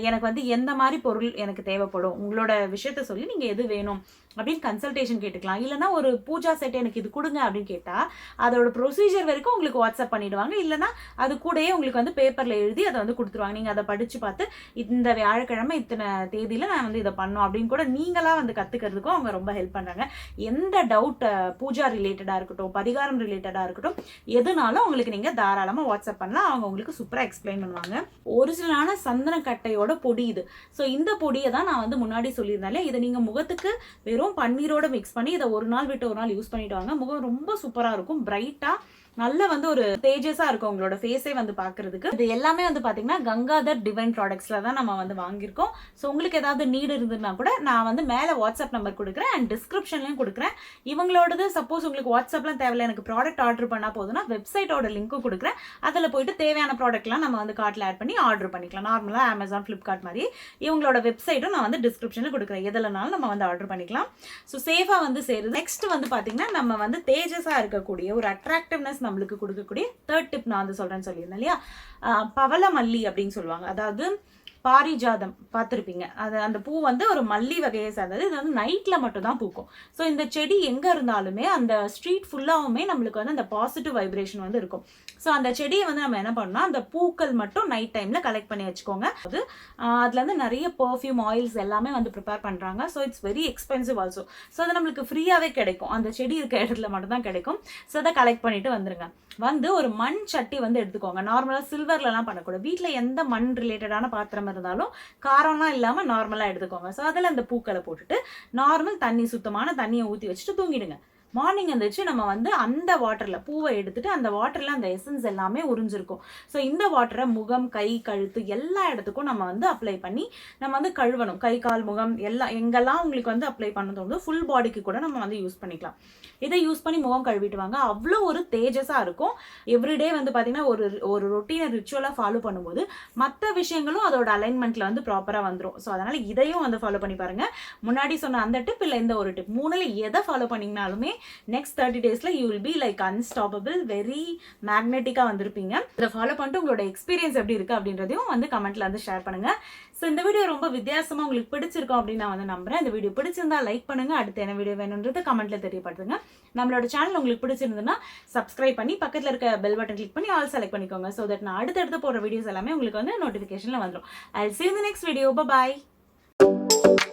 எனக்கு வந்து எந்த மாதிரி பொருள் எனக்கு தேவைப்படும் உங்களோட விஷயத்த சொல்லி நீங்கள் எது வேணும் அப்படின்னு கன்சல்டேஷன் கேட்டுக்கலாம். இல்லைனா ஒரு பூஜா செட் எனக்கு இது கொடுங்க அப்படின்னு கேட்டால் அதோட ப்ரொசீஜர் வரைக்கும் உங்களுக்கு வாட்ஸ்அப் பண்ணிடுவாங்க. இல்லைனா அது கூடயே உங்களுக்கு வந்து பேப்பரில் எழுதி அதை வந்து கொடுத்துருவாங்க. நீங்கள் அதை படித்து பார்த்து இந்த வியாழக்கிழமை இத்தனை தேதியில் நான் வந்து இதை பண்ணோம் அப்படின்னு கூட நீங்களாக வந்து கற்றுக்கிறதுக்கும் அவங்க ரொம்ப ஹெல்ப் பண்ணுறாங்க. எந்த டவுட் பூஜா ரிலேட்டடாக இருக்கட்டும், பரிகாரம் ரிலேட்டடாக இருக்கட்டும், எதுனாலும் உங்களுக்கு நீங்கள் தாராளமாக வாட்ஸ்அப் பண்ணலாம். அவங்க உங்களுக்கு சூப்பராக எக்ஸ்பிளைன் பண்ணுவாங்க. ஒரிஜினலான சந்தன கட்டையோட பொடி இது. ஸோ இந்த பொடியை தான் நான் வந்து முன்னாடி சொல்லியிருந்தாலே, இதை நீங்கள் முகத்துக்கு வெறும் பன்னீரோட மிக்ஸ் பண்ணி இதை ஒரு நாள் விட்டு ஒரு நாள் யூஸ் பண்ணிட்டு வாங்க. முகம் ரொம்ப சூப்பரா இருக்கும், பிரைட்டா நல்ல வந்து ஒரு தேஜஸா இருக்கும் உங்களோட ஃபேஸே வந்து பாக்குறதுக்கு. இது எல்லாமே வந்து பாத்தீங்கன்னா கங்காதர் டிவைன் ப்ராடக்ட்ஸ்ல தான் நம்ம வந்து வாங்கியிருக்கோம். ஸோ உங்களுக்கு ஏதாவது நீடு இருந்ததுன்னா கூட நான் வந்து மேலே வாட்ஸ்அப் நம்பர் கொடுக்குறேன் அண்ட் டிஸ்கிரிப்ஷன்லையும் கொடுக்குறேன். இவங்களோடது சப்போஸ் உங்களுக்கு வாட்ஸ்அப்லாம் தேவையில்லை, எனக்கு ப்ராடக்ட் ஆர்டர் பண்ணா போதுன்னா வெப்சைட்டோட லிங்க்கும் கொடுக்குறேன். அதில் போயிட்டு தேவையான ப்ராடக்ட்லாம் நம்ம வந்து கார்ட்டில் ஆட் பண்ணி ஆர்டர் பண்ணிக்கலாம். நார்மலாக அமேசான், ஃப்ளிப்கார்ட் மாதிரி இவங்களோட வெப்சைட்டும் நான் வந்து டிஸ்கிரிப்ஷனில் கொடுக்குறேன். எதுலனாலும் நம்ம வந்து ஆர்டர் பண்ணிக்கலாம். ஸோ சேஃபாக வந்து சேருது. நெக்ஸ்ட் வந்து பார்த்தீங்கன்னா நம்ம வந்து தேஜஸாக இருக்கக்கூடிய ஒரு அட்ராக்டிவ்னஸ் நம்மளுக்கு கொடுக்கக்கூடிய தேர்ட் டிப் நான் வந்து சொல்றேன்னு சொல்லியிருந்தேன் இல்லையா, பவளமல்லி அப்படின்னு சொல்லுவாங்க. அதாவது பாரிஜாதம் பார்த்துருப்பீங்க, அது அந்த பூ வந்து ஒரு மல்லி வகையை சேர்ந்தது. இது வந்து நைட்டில் மட்டும் தான் பூக்கும். ஸோ இந்த செடி எங்கே இருந்தாலுமே அந்த ஸ்ட்ரீட் ஃபுல்லாகவுமே நம்மளுக்கு வந்து அந்த பாசிட்டிவ் வைப்ரேஷன் வந்து இருக்கும். ஸோ அந்த செடியை வந்து நம்ம என்ன பண்ணோம்னா அந்த பூக்கள் மட்டும் நைட் டைமில் கலெக்ட் பண்ணி வச்சுக்கோங்க. அது அதுலேருந்து நிறைய பர்ஃப்யூம் ஆயில்ஸ் எல்லாமே வந்து ப்ரிப்பேர் பண்ணுறாங்க. So it's very expensive also. So அது நம்மளுக்கு ஃப்ரீயாகவே கிடைக்கும், அந்த செடி இருக்க இடத்துல மட்டும் தான் கிடைக்கும். ஸோ அதை கலெக்ட் பண்ணிட்டு வந்துருங்க. வந்து ஒரு மண் சட்டி வந்து எடுத்துக்கோங்க. நார்மலாக சில்வர்லலாம் பண்ணக்கூடாது. வீட்டில் எந்த மண் ரிலேட்டடான பாத்திரம் இருந்தாலும் காரம்லாம் இல்லாமல் நார்மலாக எடுத்துக்கோங்க. ஸோ அதில் அந்த பூக்களை போட்டுட்டு நார்மல் தண்ணி, சுத்தமான தண்ணியை ஊற்றி வச்சுட்டு தூங்கிடுங்க. மார்னிங் எழுந்திரிச்சு நம்ம வந்து அந்த வாட்டரில் பூவை எடுத்துட்டு அந்த வாட்டரில் அந்த எசன்ஸ் எல்லாமே உறிஞ்சிருக்கும். ஸோ இந்த வாட்டரை முகம், கை, கழுத்து எல்லா இடத்துக்கும் நம்ம வந்து அப்ளை பண்ணி நம்ம வந்து கழுவணும். கை, கால், முகம் எல்லாம் எங்கெல்லாம் உங்களுக்கு வந்து அப்ளை பண்ண தோணுதோ ஃபுல் பாடிக்கு கூட நம்ம வந்து யூஸ் பண்ணிக்கலாம். இதை யூஸ் பண்ணி முகம் கழுவிட்டு வாங்க. அவ்வளோ ஒரு தேஜஸாக இருக்கும். எவ்ரிடே வந்து பார்த்தீங்கன்னா ஒரு ரொட்டீனை ரிச்சுவலாக ஃபாலோ பண்ணும்போது மற்ற விஷயங்களும் அதோட அலைன்மெண்ட்டில் வந்து ப்ராப்பராக வந்துடும். ஸோ அதனால் இதையும் வந்து ஃபாலோ பண்ணி பாருங்கள். முன்னாடி சொன்ன அந்த டிப் இல்லை இந்த ஒரு டிப், 3ல் எதை ஃபாலோ பண்ணிங்கனாலுமே நெக்ஸ்ட் 30 டேஸில் you will be like unstoppable, very மேக்னெட்டிக்காக வந்திருப்பீங்க. இதை ஃபாலோ பண்ணிட்டு உங்களோட எக்ஸ்பீரியன்ஸ் எப்படி இருக்குது அப்படின்றதையும் வந்து கமெண்ட்டில் வந்து ஷேர் பண்ணுங்கள். ஸோ இந்த வீடியோ ரொம்ப வித்தியாசமாக உங்களுக்கு பிடிச்சிருக்கும் அப்படின்னு நான் வந்து நம்புறேன். இந்த வீடியோ பிடிச்சிருந்தா லைக் பண்ணுங்கள், அடுத்து என்ன வீடியோ வேணுன்றது கமெண்ட்டில் தெரியப்படுத்துங்க. நம்மளோட சேனல் உங்களுக்கு பிடிச்சிருந்ததுன்னா சப்ஸ்கிரைப் பண்ணி பக்கத்தில் இருக்க பெல் பட்டன் கிளிக் பண்ணி ஆல் செலக்ட் பண்ணிக்கோங்க. ஸோ தட் நான் அடுத்தடுத்து போடுற வீடியோஸ் எல்லாமே உங்களுக்கு வந்து நோட்டிஃபிகேஷனில் வந்துடும். I'll see you in the next video. Bye bye.